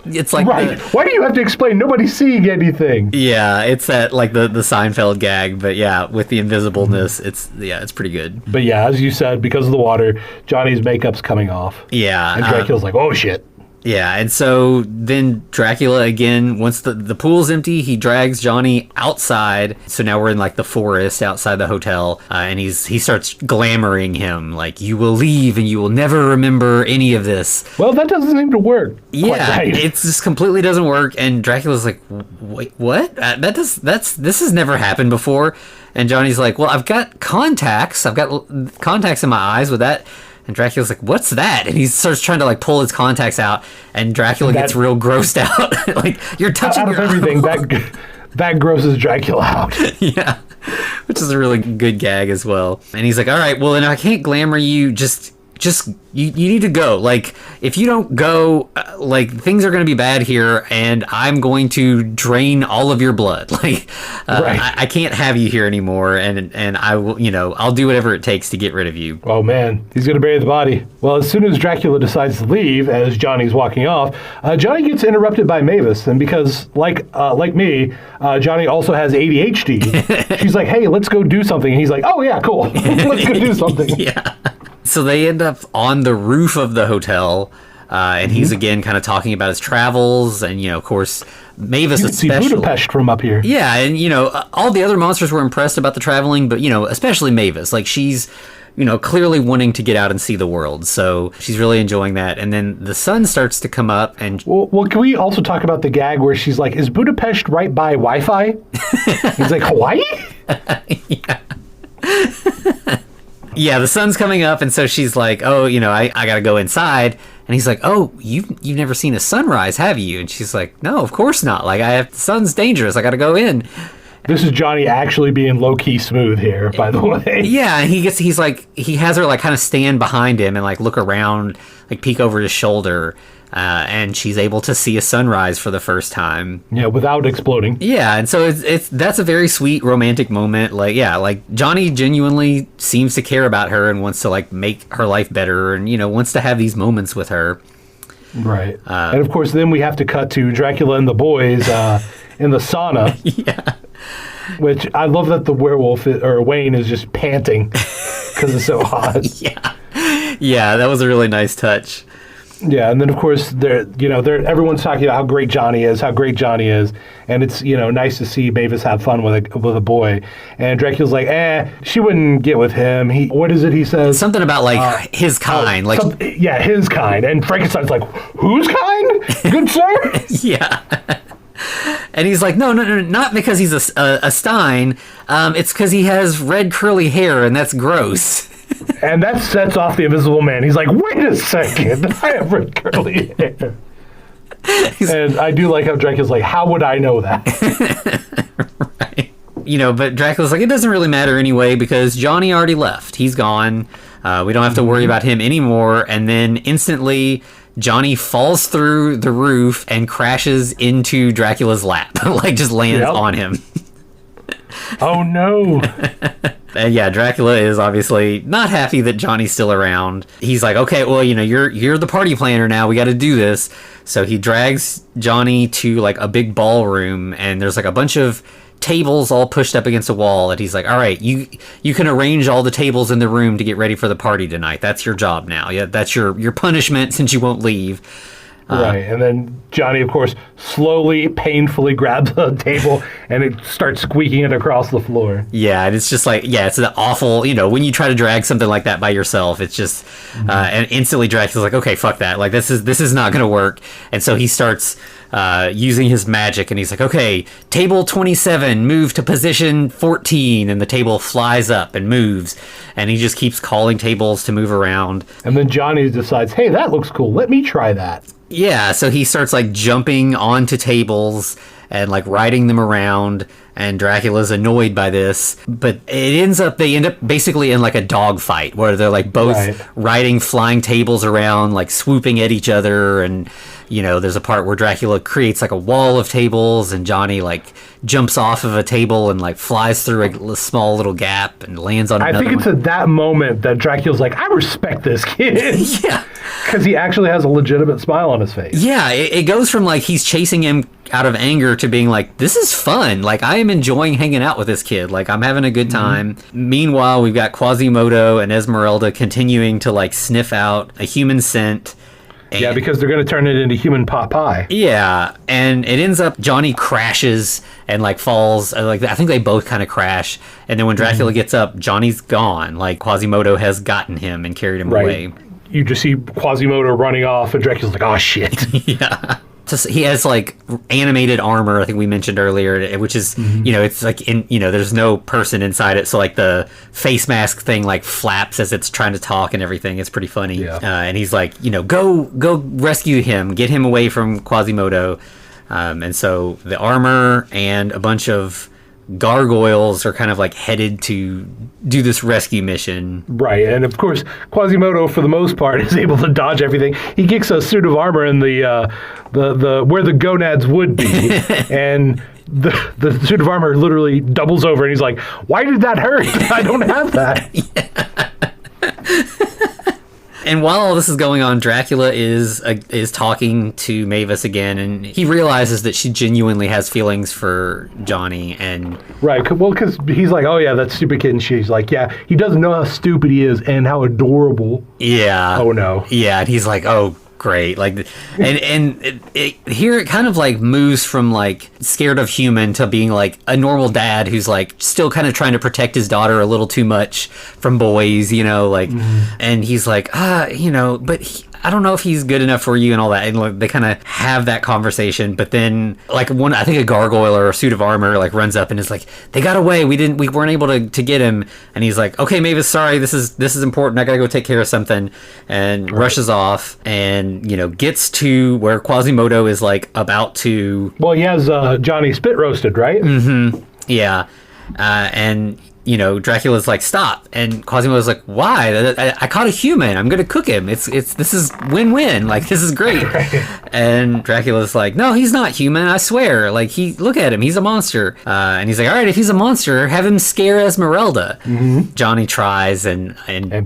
It's like right. Why do you have to explain? Nobody's seeing anything. Yeah, it's that like the Seinfeld gag, but yeah, with the invisibleness, it's pretty good. But yeah, as you said, because of the water, Johnny's makeup's coming off. Yeah, and Dracula's like, oh shit. Yeah, and so then Dracula again, once the pool's empty, he drags Johnny outside. So now we're in like the forest outside the hotel, and he starts glamoring him like, "You will leave and you will never remember any of this." Well, that doesn't seem to work. Yeah, it just completely doesn't work. And Dracula's like, "Wait, what? This has never happened before." And Johnny's like, "Well, I've got contacts. I've got contacts in my eyes with that." And Dracula's like, "What's that?" And he starts trying to like pull his contacts out, and Dracula gets real grossed out. Like, you're touching out of everything. That grosses Dracula out. Yeah, which is a really good gag as well. And he's like, all right, well, then I can't glamour you, just you need to go. Like, if you don't go, like, things are going to be bad here, and I'm going to drain all of your blood. Like, right. I can't have you here anymore, and I will, I'll do whatever it takes to get rid of you. Oh man, he's going to bury the body. Well, as soon as Dracula decides to leave, as Johnny's walking off, Johnny gets interrupted by Mavis, and because, like me, Johnny also has ADHD, she's like, hey, let's go do something. And he's like, oh yeah, cool. Let's go do something. Yeah. So they end up on the roof of the hotel, and he's again kind of talking about his travels, and of course, Mavis you especially. You can see Budapest from up here. Yeah, and all the other monsters were impressed about the traveling, but especially Mavis, like she's clearly wanting to get out and see the world, so she's really enjoying that. And then the sun starts to come up, and well, can we also talk about the gag where she's like, "Is Budapest right by Wi-Fi?" He's like, "Hawaii." Yeah. Yeah, the sun's coming up, and so she's like, oh, I gotta go inside. And he's like, oh, you've never seen a sunrise, have you? And she's like, no, of course not. Like, the sun's dangerous. I gotta go in. This is Johnny actually being low-key smooth here, by the way. Yeah, and he has her, like, kind of stand behind him and, like, look around, like, peek over his shoulder. And she's able to see a sunrise for the first time. Yeah, without exploding. Yeah, and so that's a very sweet romantic moment. Like Johnny genuinely seems to care about her and wants to like make her life better, and wants to have these moments with her. Right. And of course, then we have to cut to Dracula and the boys in the sauna. Yeah. Which I love that the werewolf or Wayne is just panting because it's so hot. Yeah. Yeah, that was a really nice touch. Yeah, and then of course everyone's talking about how great Johnny is, and it's nice to see Mavis have fun with a boy. And Dracula's like, she wouldn't get with him. What is it he says? Something about like his kind, his kind. And Frankenstein's like, whose kind? Good sir. Yeah. And he's like, no, not because he's a Stein. It's because he has red curly hair, and that's gross. And that sets off the Invisible Man. He's like, wait a second, I have red curly hair. And I do like how Dracula's like, how would I know that? Right. But Dracula's like, it doesn't really matter anyway because Johnny already left. He's gone. We don't have to worry about him anymore. And then instantly, Johnny falls through the roof and crashes into Dracula's lap. Like, just lands on him. Oh, no. And yeah, Dracula is obviously not happy that Johnny's still around. He's like, okay, well, you're the party planner now. We got to do this. So he drags Johnny to like a big ballroom, and there's like a bunch of tables all pushed up against a wall. And he's like, all right, you can arrange all the tables in the room to get ready for the party tonight. That's your job now. Yeah, that's your punishment since you won't leave. Right, and then Johnny, of course, slowly, painfully grabs a table and it starts squeaking it across the floor. Yeah, and it's just like, it's an awful, when you try to drag something like that by yourself, it's just, and instantly Dracula's like, okay, fuck that, like this is not gonna work. And so he starts using his magic, and he's like, okay, table 27, move to position 14, and the table flies up and moves, and he just keeps calling tables to move around. And then Johnny decides, hey, that looks cool, let me try that. Yeah, so he starts like jumping onto tables and like riding them around, and Dracula's annoyed by this, but they end up basically in like a dog fight where they're like both riding flying tables around, like swooping at each other. And there's a part where Dracula creates like a wall of tables, and Johnny like jumps off of a table and like flies through a small little gap and lands on another one. I think it's at that moment that Dracula's like, I respect this kid. Yeah. Because he actually has a legitimate smile on his face. Yeah, it goes from like he's chasing him out of anger to being like, this is fun. Like, I am enjoying hanging out with this kid. Like, I'm having a good time. Meanwhile, we've got Quasimodo and Esmeralda continuing to like sniff out a human scent. Yeah, because they're going to turn it into human pot pie. Yeah, and it ends up Johnny crashes and like falls. Like, I think they both kind of crash. And then when Dracula gets up, Johnny's gone. Like, Quasimodo has gotten him and carried him away. You just see Quasimodo running off, and Dracula's like, oh, shit. Yeah. He has like animated armor, I think we mentioned earlier, which is, it's like there's no person inside it. So like the face mask thing like flaps as it's trying to talk and everything. It's pretty funny. Yeah. And he's like, go rescue him, get him away from Quasimodo. And so the armor and a bunch of gargoyles are kind of like headed to do this rescue mission. Right, and of course, Quasimodo, for the most part, is able to dodge everything. He kicks a suit of armor in the where the gonads would be, and the suit of armor literally doubles over, and he's like, "Why did that hurt? I don't have that." And while all this is going on, Dracula is talking to Mavis again, and he realizes that she genuinely has feelings for Johnny. And right, well, because he's like, "Oh yeah, that stupid kid," and she's like, "Yeah, he doesn't know how stupid he is and how adorable." Yeah. Oh no. Yeah, and he's like, "Oh, great!" Like, and here it kind of like moves from like scared of human to being like a normal dad who's like still kind of trying to protect his daughter a little too much from boys, like, and he's like, but I don't know if he's good enough for you and all that. And like, they kind of have that conversation, but then like I think a gargoyle or a suit of armor like runs up and is like, "They got away. We weren't able to get him." And he's like, "Okay, Mavis, sorry. This is important. I gotta go take care of something," and rushes off and gets to where Quasimodo is like about to. Well, he has Johnny spit roasted, right? Mm-hmm. Yeah, and. Dracula's like, "Stop," and Quasimodo's like, "Why? I caught a human. I'm gonna cook him. This is win-win. Like, this is great." And Dracula's like, "No, he's not human. I swear. Like, look at him. He's a monster." And he's like, "All right, if he's a monster, have him scare Esmeralda." Mm-hmm. Johnny tries and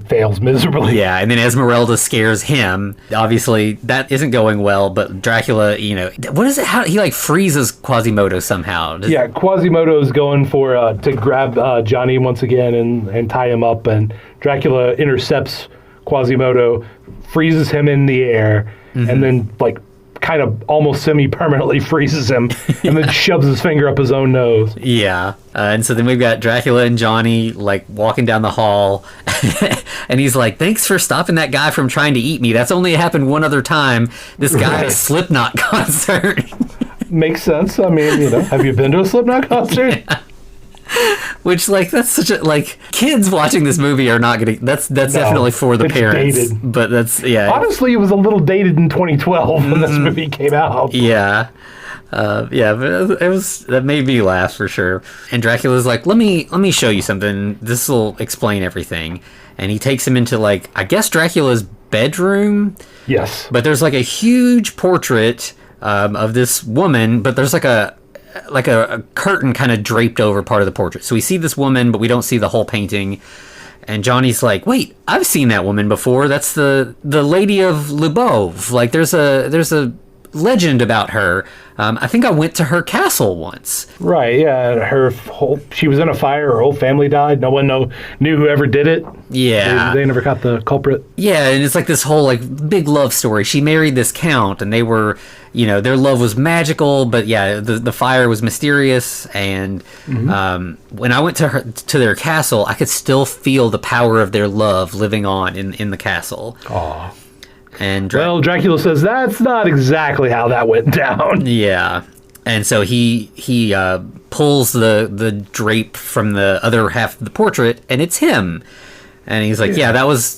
fails miserably. Yeah, and then Esmeralda scares him. Obviously, that isn't going well. But Dracula, what is it? How he like freezes Quasimodo somehow? Yeah, Quasimodo's going for to grab Johnny once again and tie him up, and Dracula intercepts Quasimodo, freezes him in the air, and then like kind of almost semi-permanently freezes him, and then shoves his finger up his own nose. Yeah, and so then we've got Dracula and Johnny like walking down the hall, and he's like, "Thanks for stopping that guy from trying to eat me. That's only happened one other time. This guy at a Slipknot concert." Makes sense. I mean, have you been to a Slipknot concert? Yeah. Which, like, that's such a, like, kids watching this movie are not gonna, that's definitely for the parents. Dated. But that's, yeah. Honestly, it was a little dated in 2012 when this movie came out. Yeah. But that made me laugh for sure. And Dracula's like, let me show you something. This will explain everything. And he takes him into, like, I guess Dracula's bedroom. Yes. But there's, like, a huge portrait of this woman, but there's, like a curtain kind of draped over part of the portrait. So we see this woman, but we don't see the whole painting. And Johnny's like, "Wait, I've seen that woman before. That's the Lady of Lubov. Like, there's a legend about her. I think I went to her castle once." Right, yeah. She was in a fire. Her whole family died. No one knew whoever did it. Yeah. They never caught the culprit. Yeah, and it's like this whole like big love story. She married this count, and they were, their love was magical, but yeah, the fire was mysterious. And when I went to their castle, I could still feel the power of their love living on in the castle. Aww. And Dracula says that's not exactly how that went down. Yeah, and so he pulls the drape from the other half of the portrait, and it's him. And he's like, "Yeah,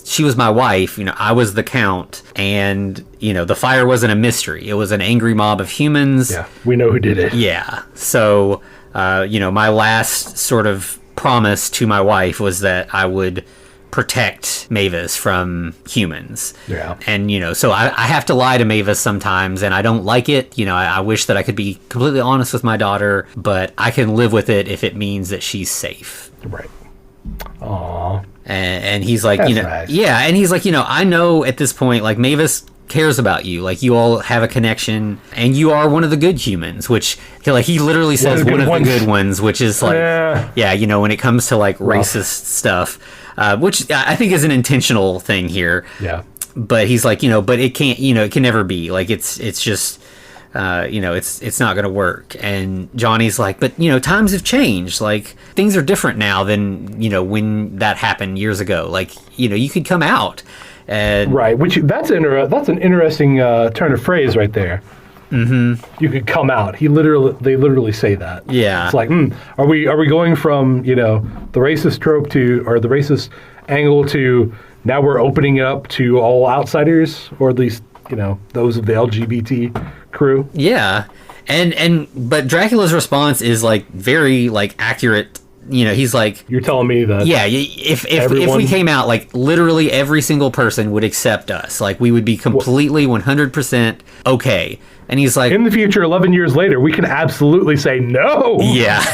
she was my wife. I was the count, and the fire wasn't a mystery. It was an angry mob of humans. Yeah, we know who did it. Yeah. So, my last sort of promise to my wife was that I would protect Mavis from humans." Yeah. And, so I have to lie to Mavis sometimes, and I don't like it. I wish that I could be completely honest with my daughter, but I can live with it if it means that she's safe. Right. Aww. And he's like, That's nice. Yeah, and he's like, I know at this point, like, Mavis cares about you. Like, you all have a connection, and you are one of the good humans, which, like, he literally says one of the good ones, which is like, when it comes to, like, racist stuff, which I think is an intentional thing here. Yeah. But he's like, but it can't, it can never be. Like, it's just, it's not going to work. And Johnny's like, but, times have changed. Like, things are different now than, when that happened years ago. Like, you could come out. And right, that's an interesting turn of phrase right there. Mm-hmm. You could come out. They literally say that. Yeah. It's like, are we going from the racist trope or the racist angle to now we're opening it up to all outsiders, or at least those of the LGBT crew. Yeah. But Dracula's response is like very like accurate. You know, he's like, you're telling me that if we came out, like literally every single person would accept us, like we would be completely 100% okay. And he's like, in the future, 11 years later, we can absolutely say no. Yeah.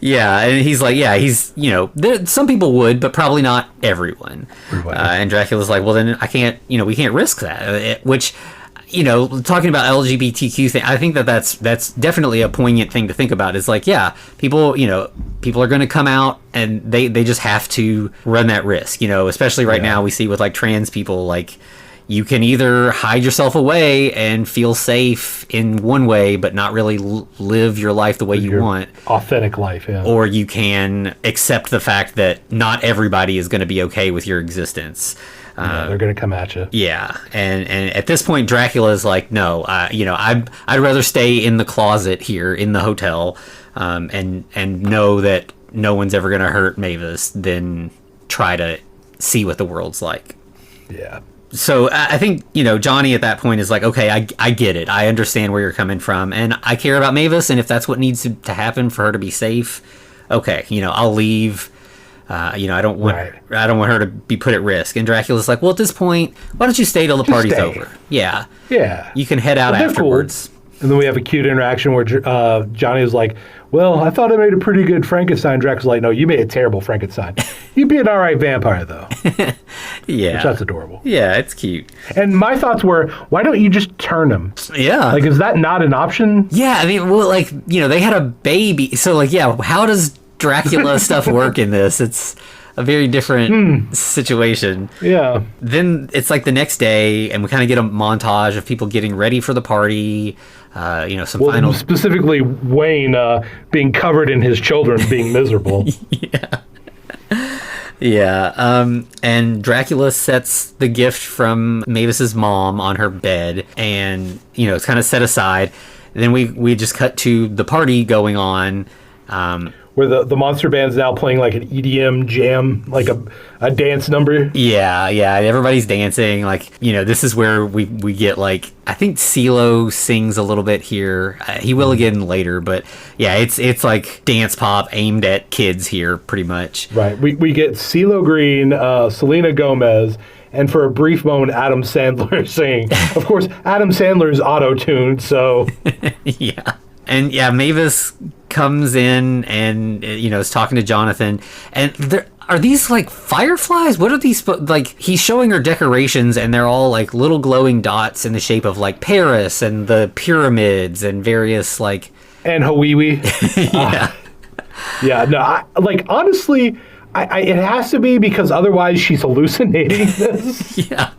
Yeah. And he's like, yeah, he's, you know, some people would, but probably not everyone. And Dracula's like, well, then I can't, you know, we can't risk that. Which, you know, talking about LGBTQ thing, I think that's definitely a poignant thing to think about. Is like, yeah, people are going to come out and they just have to run that risk, you know, especially right now we see with like trans people, like, you can either hide yourself away and feel safe in one way, but not really live your life the way you want. Authentic life, yeah. Or you can accept the fact that not everybody is going to be okay with your existence. They're going to come at you. Yeah, and at this point, Dracula's like, no, you know, I'd rather stay in the closet here in the hotel, and know that no one's ever going to hurt Mavis than try to see what the world's like. Yeah. So I think, you know, Johnny at that point is like, okay, I get it. I understand where you're coming from, and I care about Mavis, and if that's what needs to happen for her to be safe, okay, you know, I'll leave. You know, I don't want her to be put at risk. And Dracula's like, well, at this point, why don't you stay till the party's over? Yeah. Yeah. You can head out afterwards. Cool. And then we have a cute interaction where Johnny is like, well, I thought I made a pretty good Frankenstein. Dracula's like, no, you made a terrible Frankenstein. You'd be an all right vampire, though. Yeah. Which that's adorable. Yeah, it's cute. And my thoughts were, why don't you just turn him? Yeah. Like, is that not an option? Yeah, I mean, well, like, you know, they had a baby. So, like, yeah, how does Dracula stuff work in this? It's a very different situation. Yeah. Then it's like the next day, and we kind of get a montage of people getting ready for the party. You know, final. Specifically, Wayne being covered in his children being miserable. Yeah. Yeah. And Dracula sets the gift from Mavis's mom on her bed, and you know, it's kind of set aside. And then we just cut to the party going on. Where the monster band's now playing like an EDM jam, like a dance number. Yeah, everybody's dancing. Like, you know, this is where we get like, I think CeeLo sings a little bit here. He will again later, but yeah, it's like dance pop aimed at kids here, pretty much. Right. We get CeeLo Green, Selena Gomez, and for a brief moment, Adam Sandler singing. Of course, Adam Sandler is auto-tuned, so... Yeah. And yeah, Mavis comes in and, you know, is talking to Jonathan. And are these like fireflies? What are these? Like, he's showing her decorations, and they're all like little glowing dots in the shape of like Paris and the pyramids and various like. And Hawiwi. Yeah. Yeah, no, honestly, it has to be, because otherwise she's hallucinating this. Yeah.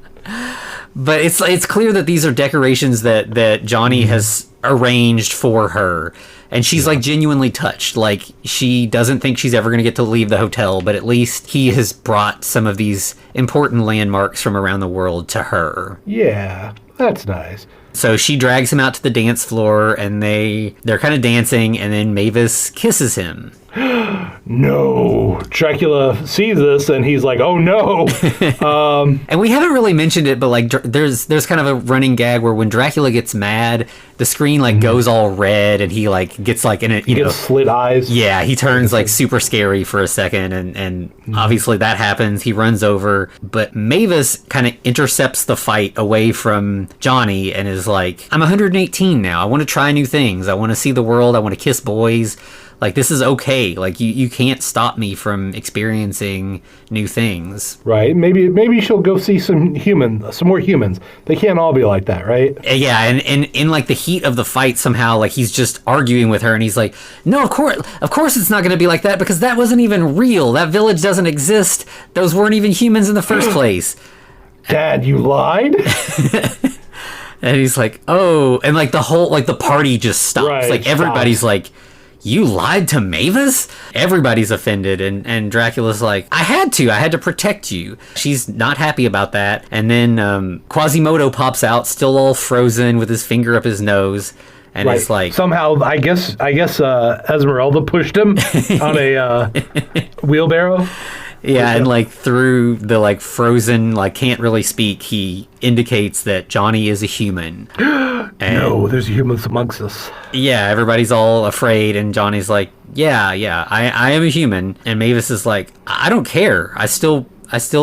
But it's clear that these are decorations that Johnny has arranged for her. And she's like genuinely touched. Like, she doesn't think she's ever going to get to leave the hotel, but at least he has brought some of these important landmarks from around the world to her. Yeah, that's nice. So she drags him out to the dance floor, and they're kind of dancing, and then Mavis kisses him. No. Dracula sees this, and he's like, oh no. And we haven't really mentioned it, but like there's kind of a running gag where when Dracula gets mad, the screen like goes all red, and he like gets like in it, you know, slit eyes. Yeah, he turns like super scary for a second, and obviously that happens. He runs over, but Mavis kind of intercepts the fight away from Johnny and is like, I'm 118 now. I want to try new things. I want to see the world. I want to kiss boys. Like, this is okay. Like, you can't stop me from experiencing new things. Right. Maybe she'll go see some more humans. They can't all be like that, right? Yeah, and in like the heat of the fight, somehow, like, he's just arguing with her, and he's like, no, of course it's not going to be like that, because that wasn't even real. That village doesn't exist. Those weren't even humans in the first place. Dad, you lied? And he's like, oh, and like the whole, like, the party just stops. Right, like, everybody's like, you lied to Mavis? Everybody's offended, and Dracula's like, I had to protect you. She's not happy about that. And then Quasimodo pops out, still all frozen with his finger up his nose, and it's like, somehow I guess Esmeralda pushed him on a wheelbarrow. Yeah, and like through the like frozen, like can't really speak, he indicates that Johnny is a human. And no, there's humans amongst us. yeah, everybody's all afraid, and Johnny's like, yeah, I am a human. And Mavis is like, I don't care. I still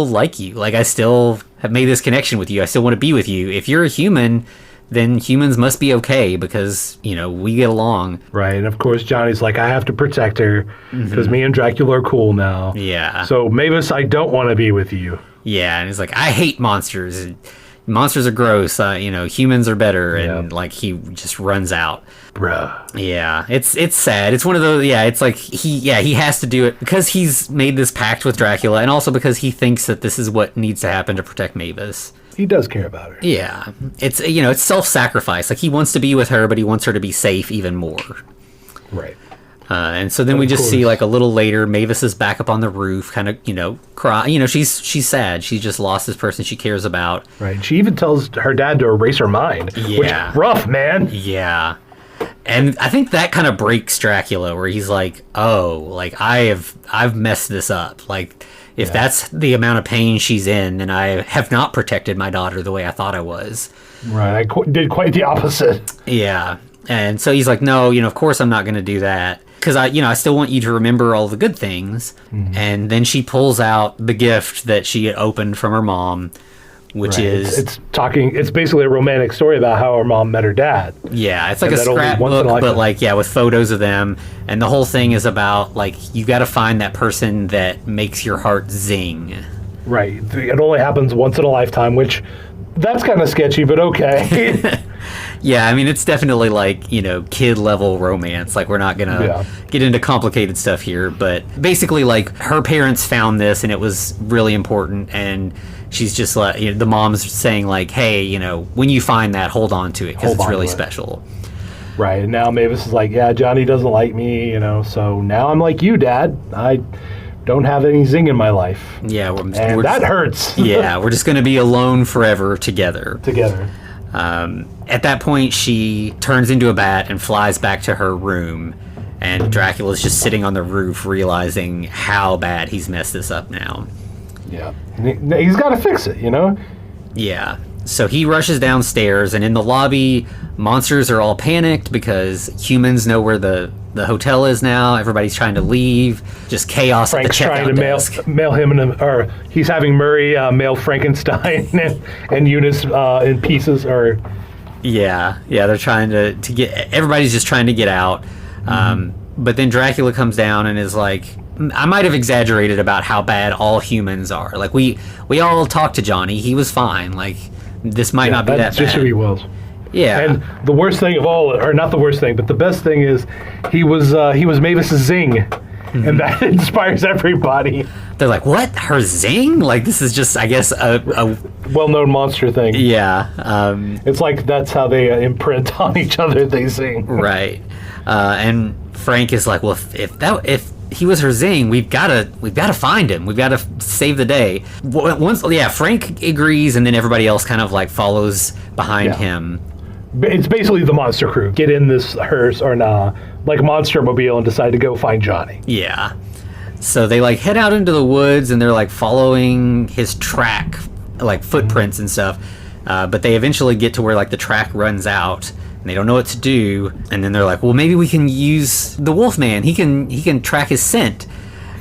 like you. Like, I still have made this connection with you. I still want to be with you. If you're a human, then humans must be okay because, you know, we get along. Right, and of course Johnny's like, I have to protect her because me and Dracula are cool now. Yeah. So, Mavis, I don't want to be with you. Yeah, and he's like, I hate monsters. Monsters are gross. You know, humans are better. And, like, he just runs out. Bruh. Yeah, it's sad. It's one of those, yeah, it's like, he has to do it because he's made this pact with Dracula and also because he thinks that this is what needs to happen to protect Mavis. He does care about her. Yeah, it's, you know, it's self-sacrifice. Like, he wants to be with her, but he wants her to be safe even more. Right. And so then we just see, like, a little later, Mavis is back up on the roof, kind of, you know, cry. You know, she's sad. She just lost this person she cares about. Right. She even tells her dad to erase her mind. Yeah. Which, rough, man. Yeah. And I think that kind of breaks Dracula, where he's like, oh, like, I've messed this up. Like, if that's the amount of pain she's in, then I have not protected my daughter the way I thought I was. Right. I did quite the opposite. Yeah. And so he's like, no, you know, of course I'm not going to do that. Because I still want you to remember all the good things. And then she pulls out the gift that she had opened from her mom, which is... It's basically a romantic story about how her mom met her dad. Yeah, it's like a scrapbook, but like, yeah, with photos of them. And the whole thing is about, like, you got to find that person that makes your heart zing. Right. It only happens once in a lifetime, which... That's kind of sketchy, but okay. Yeah, I mean, it's definitely like, you know, kid-level romance. Like, we're not going to get into complicated stuff here. But basically, like, her parents found this, and it was really important. And she's just like, you know, the mom's saying, like, hey, you know, when you find that, hold on to it, because it's really special. Right, and now Mavis is like, yeah, Johnny doesn't like me, you know, so now I'm like you, Dad. I don't have any zing in my life. Yeah, we're that hurts. Yeah, we're just going to be alone forever together. At that point, she turns into a bat and flies back to her room, and Dracula's just sitting on the roof realizing how bad he's messed this up now. Yeah, he's got to fix it, you know? Yeah. So he rushes downstairs, and in the lobby, monsters are all panicked because humans know where the hotel is now. Everybody's trying to leave. Just chaos Frank's at the checkout trying to desk. mail him, or he's having Murray mail Frankenstein and Eunice in pieces, or... Yeah, they're trying to get... Everybody's just trying to get out. But then Dracula comes down and is like... I might have exaggerated about how bad all humans are. Like, we all talked to Johnny. He was fine. Like... This might not be that bad. That's just who he was. Yeah. And the worst thing of all, or not the worst thing, but the best thing is he was Mavis's Zing. And that inspires everybody. They're like, what? Her Zing? Like, this is just, I guess, a well-known monster thing. Yeah. It's like that's how they imprint on each other. They sing. Right. And Frank is like, well, if he was her Zing, we've got to find him. We've got to save the day. Frank agrees, and then everybody else kind of like follows behind him. It's basically the monster crew. Get in this hearse or like monster mobile and decide to go find Johnny. Yeah. So they like head out into the woods and they're like following his track, like footprints and stuff. But they eventually get to where like the track runs out. And they don't know what to do, and then they're like, well, maybe we can use the Wolfman. He can track his scent.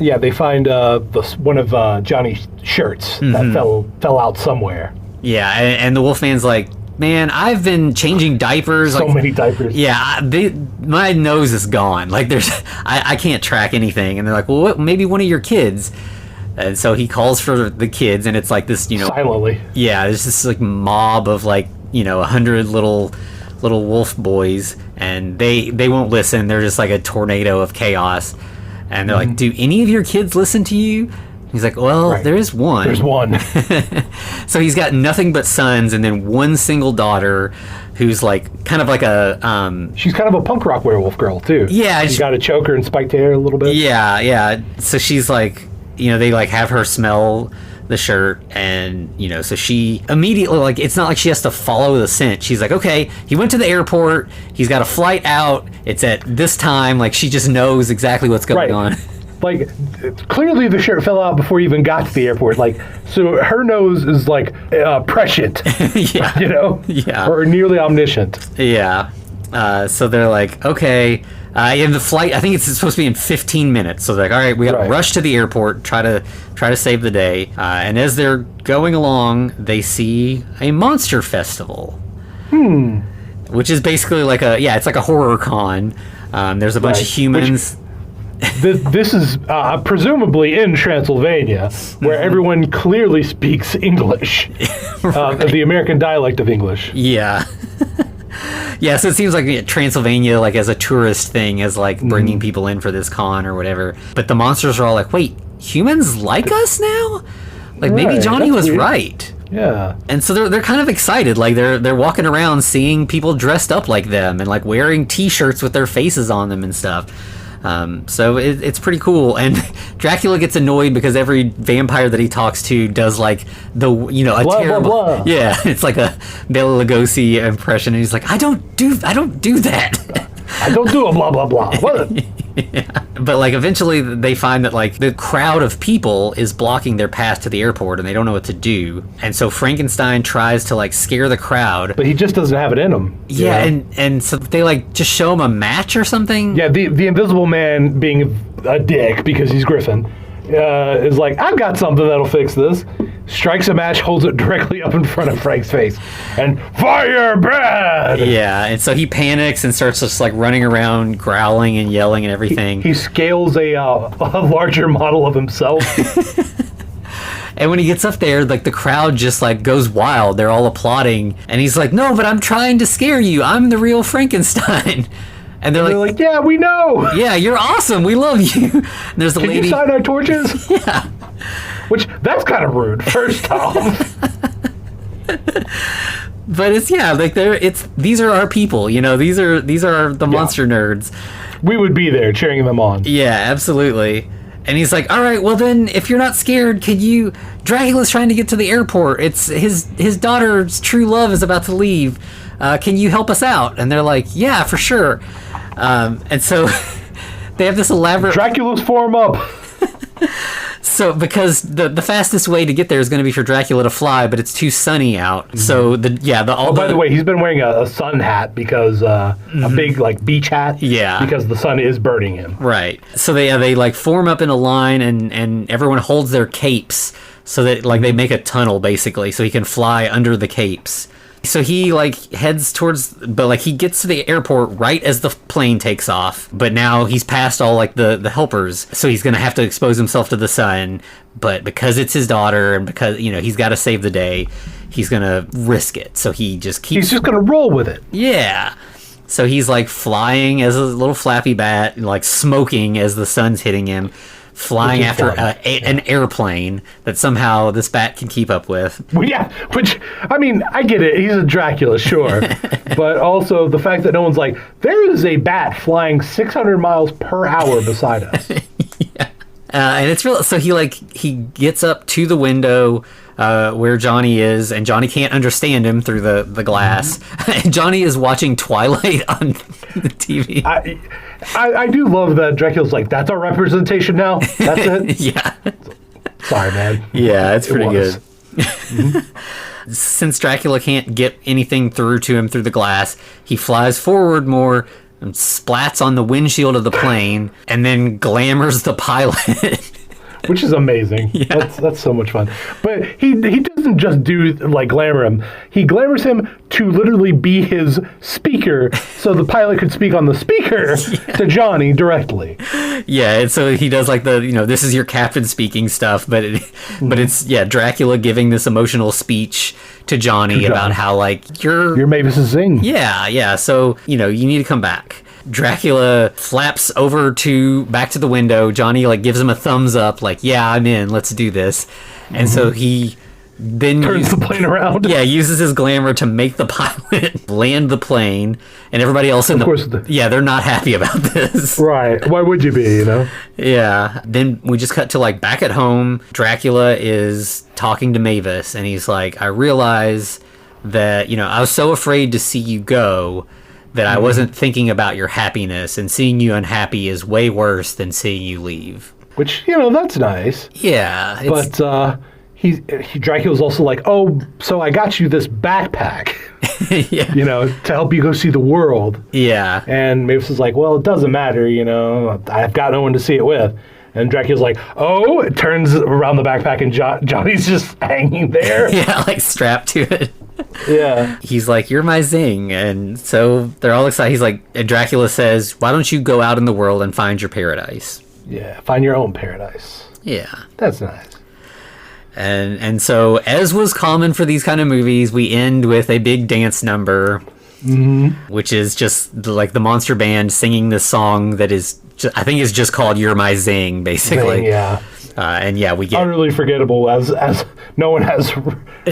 Yeah, they find one of Johnny's shirts that fell out somewhere. Yeah, and the Wolfman's like, man, I've been changing diapers. So many diapers. Yeah, my nose is gone. Like, I can't track anything. And they're like, well, maybe one of your kids. And so he calls for the kids, and it's like this, you know... Silently. Yeah, there's this like mob of like, you know, 100 little wolf boys, and they won't listen. They're just like a tornado of chaos, and they're like, do any of your kids listen to you? He's like, well, there is one. There's one. So he's got nothing but sons, and then one single daughter who's like kind of like a she's kind of a punk rock werewolf girl too. Yeah, she's got a choker and spiked hair a little bit. Yeah. So she's like, you know, they like have her smell the shirt, and you know, so she immediately, like, it's not like she has to follow the scent. She's like, okay, he went to the airport, he's got a flight out, it's at this time. Like, she just knows exactly what's going on. like, clearly the shirt fell out before you even got to the airport. Like, so her nose is like prescient, Yeah. you know, Yeah. or nearly omniscient. Yeah. So they're like, okay. And the flight, I think it's supposed to be in 15 minutes. So they're like, all right, we got to rush to the airport, try to save the day. And as they're going along, they see a monster festival. Which is basically like it's like a horror con. There's a bunch of humans. This is presumably in Transylvania, where everyone clearly speaks English, the American dialect of English. Yeah. Yeah, so it seems like Transylvania, like as a tourist thing, is like bringing people in for this con or whatever. But the monsters are all like, wait, humans like us now? Like maybe Johnny was weird. right. Yeah. And so they're kind of excited. Like they're walking around seeing people dressed up like them and like wearing T-shirts with their faces on them and stuff. So it's pretty cool. And Dracula gets annoyed because every vampire that he talks to does like a blah, terrible blah, blah. Yeah, it's like a Bela Lugosi impression, and he's like, I don't do that. I don't do a blah blah blah. What? Yeah. But like eventually they find that like the crowd of people is blocking their path to the airport and they don't know what to do. And so Frankenstein tries to like scare the crowd. But he just doesn't have it in him. Yeah, and so they like just show him a match or something. Yeah, the Invisible Man, being a dick because he's Griffin, is like, I've got something that'll fix this. Strikes a match, holds it directly up in front of Frank's face, and fire Brad! Yeah, and so he panics and starts just like running around, growling and yelling and everything. He scales a larger model of himself. And when he gets up there, like the crowd just like goes wild. They're all applauding, and he's like, "No, but I'm trying to scare you. I'm the real Frankenstein." And they're like, "Yeah, we know. Yeah, you're awesome. We love you." And there's a lady. Can you sign our torches? Yeah. Which, that's kind of rude, first off. But these are our people, you know, these are the monster nerds. We would be there cheering them on. Yeah, absolutely. And he's like, all right, well then, if you're not scared, Dracula's trying to get to the airport. It's his daughter's true love is about to leave. Can you help us out? And they're like, yeah, for sure. And so they have this elaborate... Dracula's form up. So, because the fastest way to get there is going to be for Dracula to fly, but it's too sunny out. Mm-hmm. So, by the way, he's been wearing a sun hat because, a big, like, beach hat. Yeah. Because the sun is burning him. Right. So, they like, form up in a line, and everyone holds their capes so that, like, they make a tunnel, basically, so he can fly under the capes. So he like heads towards, but like he gets to the airport right as the plane takes off. But now he's past all like the helpers, so he's gonna have to expose himself to the sun. But because it's his daughter, and because he's got to save the day, he's gonna risk it. So he's just gonna roll with it. Yeah. So he's like flying as a little flappy bat, like smoking as the sun's hitting him. Flying after an airplane that somehow this bat can keep up with. Well, yeah, which, I mean, I get it. He's a Dracula, sure. But also the fact that no one's like, there is a bat flying 600 miles per hour beside us. Yeah. And it's real. So he gets up to the window where Johnny is, and Johnny can't understand him through the glass. Mm-hmm. Johnny is watching Twilight on the TV. I do love that Dracula's like, that's our representation now? That's it? Yeah. Sorry, man. Yeah, it's pretty good. Mm-hmm. Since Dracula can't get anything through to him through the glass, he flies forward more and splats on the windshield of the plane and then glamours the pilot. Which is amazing. Yeah. That's so much fun. But he doesn't just do like glamour him. He glamours him to literally be his speaker, so the pilot could speak on the speaker to Johnny directly. Yeah, and so he does like the this is your captain speaking stuff, but it's Dracula giving this emotional speech to Johnny about how like you're Mavis's Zing. Yeah. So you need to come back. Dracula flaps over back to the window. Johnny like gives him a thumbs up, like, yeah, I'm in, let's do this. And so he then turns the plane around. Yeah, uses his glamour to make the pilot land the plane, and everybody else they're not happy about this. Right. Why would you be, Yeah. Then we just cut to like back at home. Dracula is talking to Mavis, and he's like, I realize that, I was so afraid to see you go that I wasn't thinking about your happiness, and seeing you unhappy is way worse than seeing you leave. which, you know, that's nice. Yeah. But Dracula's also like, oh, so I got you this backpack, Yeah. you know, to help you go see the world. Yeah. And Mavis is like, well, it doesn't matter, you know, I've got no one to see it with. And Dracula's like, oh, it turns around the backpack and Johnny's just hanging there. Yeah, like strapped to it. Yeah. He's like, you're my Zing. And so they're all excited. He's like, Dracula says, why don't you go out in the world and find your paradise? Yeah, find your own paradise. Yeah. That's nice. And so, as was common for these kind of movies, we end with a big dance number, which is just like the monster band singing this song that is, I think is just called "You're My Zing," basically. Zing, yeah. And yeah, we get utterly forgettable as no one has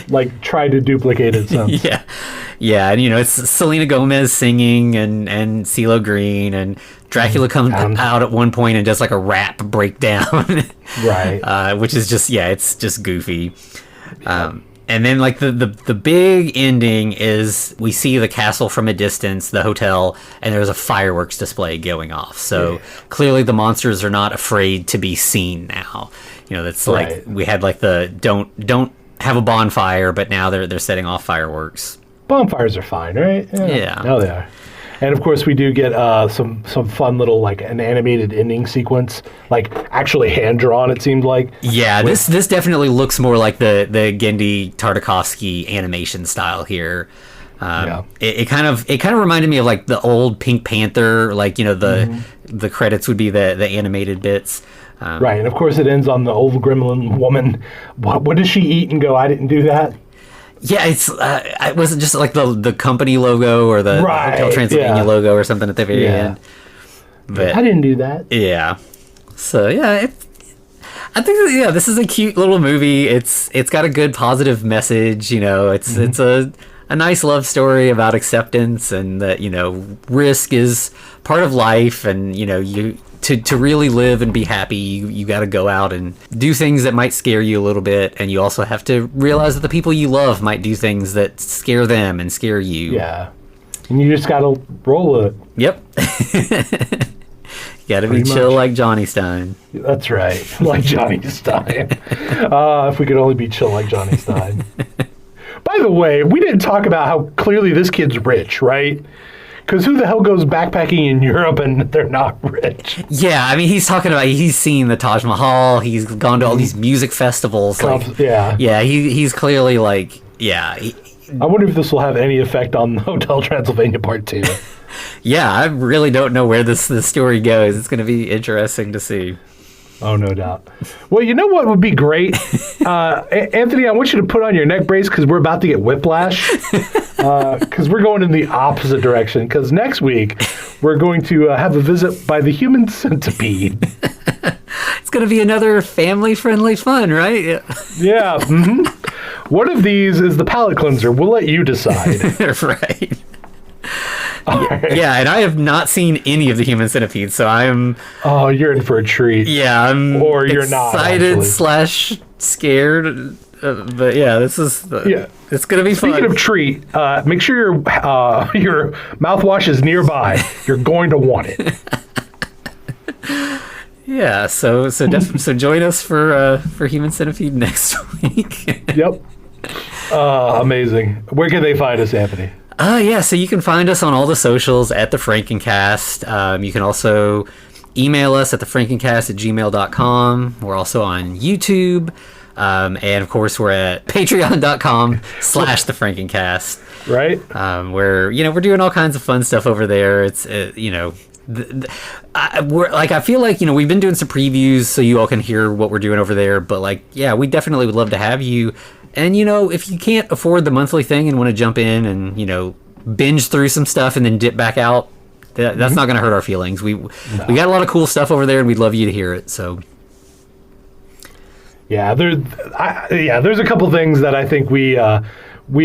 like tried to duplicate it since. Yeah, and you know it's Selena Gomez singing and CeeLo Green, and Dracula comes out at one point and does like a rap breakdown, right? Which is just it's just goofy. And then like the big ending is we see the castle from a distance, the hotel, and there's a fireworks display going off. So clearly the monsters are not afraid to be seen now. You know, that's like we had like the don't have a bonfire, but now they're setting off fireworks. Bonfires are fine, right? Yeah. No, they are. And of course, we do get some fun little like an animated ending sequence, like actually hand drawn. It seemed like. Yeah, this definitely looks more like the Genndy Tartakovsky animation style here. It kind of reminded me of like the old Pink Panther, like you know the credits would be the animated bits. Right, and of course it ends on the old gremlin woman. What does she eat and go? I didn't do that. Yeah, it wasn't just like the company logo or the Hotel Transylvania logo or something at the very end. But I didn't do that. Yeah. So yeah, I think this is a cute little movie. It's got a good positive message. You know, it's a nice love story about acceptance and that you know risk is part of life, and you know to really live and be happy, you got to go out and do things that might scare you a little bit, and you also have to realize that the people you love might do things that scare them and scare you. Yeah, and you just got to roll with it. Yep. You got to be chill like Johnny Stein. That's right, like Johnny Stein. If we could only be chill like Johnny Stein. By the way, we didn't talk about how clearly this kid's rich, right? Because who the hell goes backpacking in Europe and they're not rich? Yeah, I mean, he's talking about he's seen the Taj Mahal. He's gone to all these music festivals. He's clearly like, I wonder if this will have any effect on Hotel Transylvania Part 2. Yeah, I really don't know where this story goes. It's going to be interesting to see. Oh, no doubt. Well, you know what would be great? Anthony, I want you to put on your neck brace because we're about to get whiplash. Because we're going in the opposite direction. Because next week, we're going to have a visit by the human centipede. It's going to be another family-friendly fun, right? Yeah. Mm-hmm. One of these is the palate cleanser. We'll let you decide. Right. Right. Yeah, and I have not seen any of the human centipedes, so I'm... Oh, you're in for a treat. Yeah, I'm or you're excited / scared. But yeah, this is... It's going to be fun. Speaking of treat, make sure your mouthwash is nearby. You're going to want it. Yeah, so join us for Human Centipede next week. Yep. Amazing. Where can they find us, Anthony? So you can find us on all the socials at The Frankencast. You can also email us at thefrankencast@gmail.com. We're also on YouTube. And of course, we're at patreon.com/thefrankencast. Right. Where, we're doing all kinds of fun stuff over there. It's, I feel like, we've been doing some previews so you all can hear what we're doing over there. But we definitely would love to have you. And, if you can't afford the monthly thing and want to jump in and, binge through some stuff and then dip back out, that's not going to hurt our feelings. We got a lot of cool stuff over there and we'd love you to hear it. So. Yeah, there's a couple things that I think we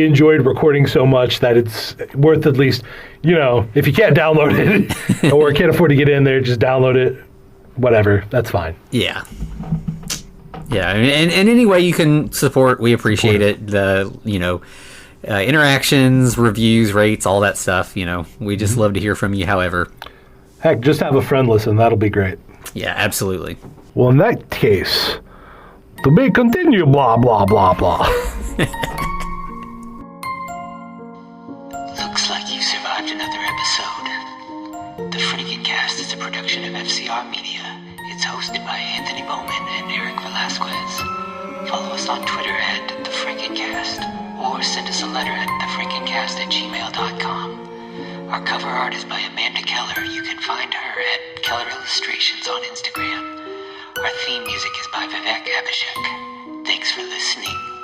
enjoyed recording so much that it's worth at least, if you can't download it or can't afford to get in there, just download it. Whatever, that's fine. Yeah. Yeah, and any way you can support, we appreciate it. The interactions, reviews, rates, all that stuff. We just love to hear from you. However, heck, just have a friend listen. That'll be great. Yeah, absolutely. Well, in that case, to be continued, blah, blah, blah, blah. Looks like you survived another episode. The Freaking Cast is a production of FCR Media. It's hosted by Anthony Bowman and Eric Velasquez. Follow us on Twitter at The Freaking Cast, or send us a letter at thefreakingcast@gmail.com. Our cover art is by Amanda Keller. You can find her at Keller Illustrations on Instagram. Our theme music is by Vivek Abhishek. Thanks for listening.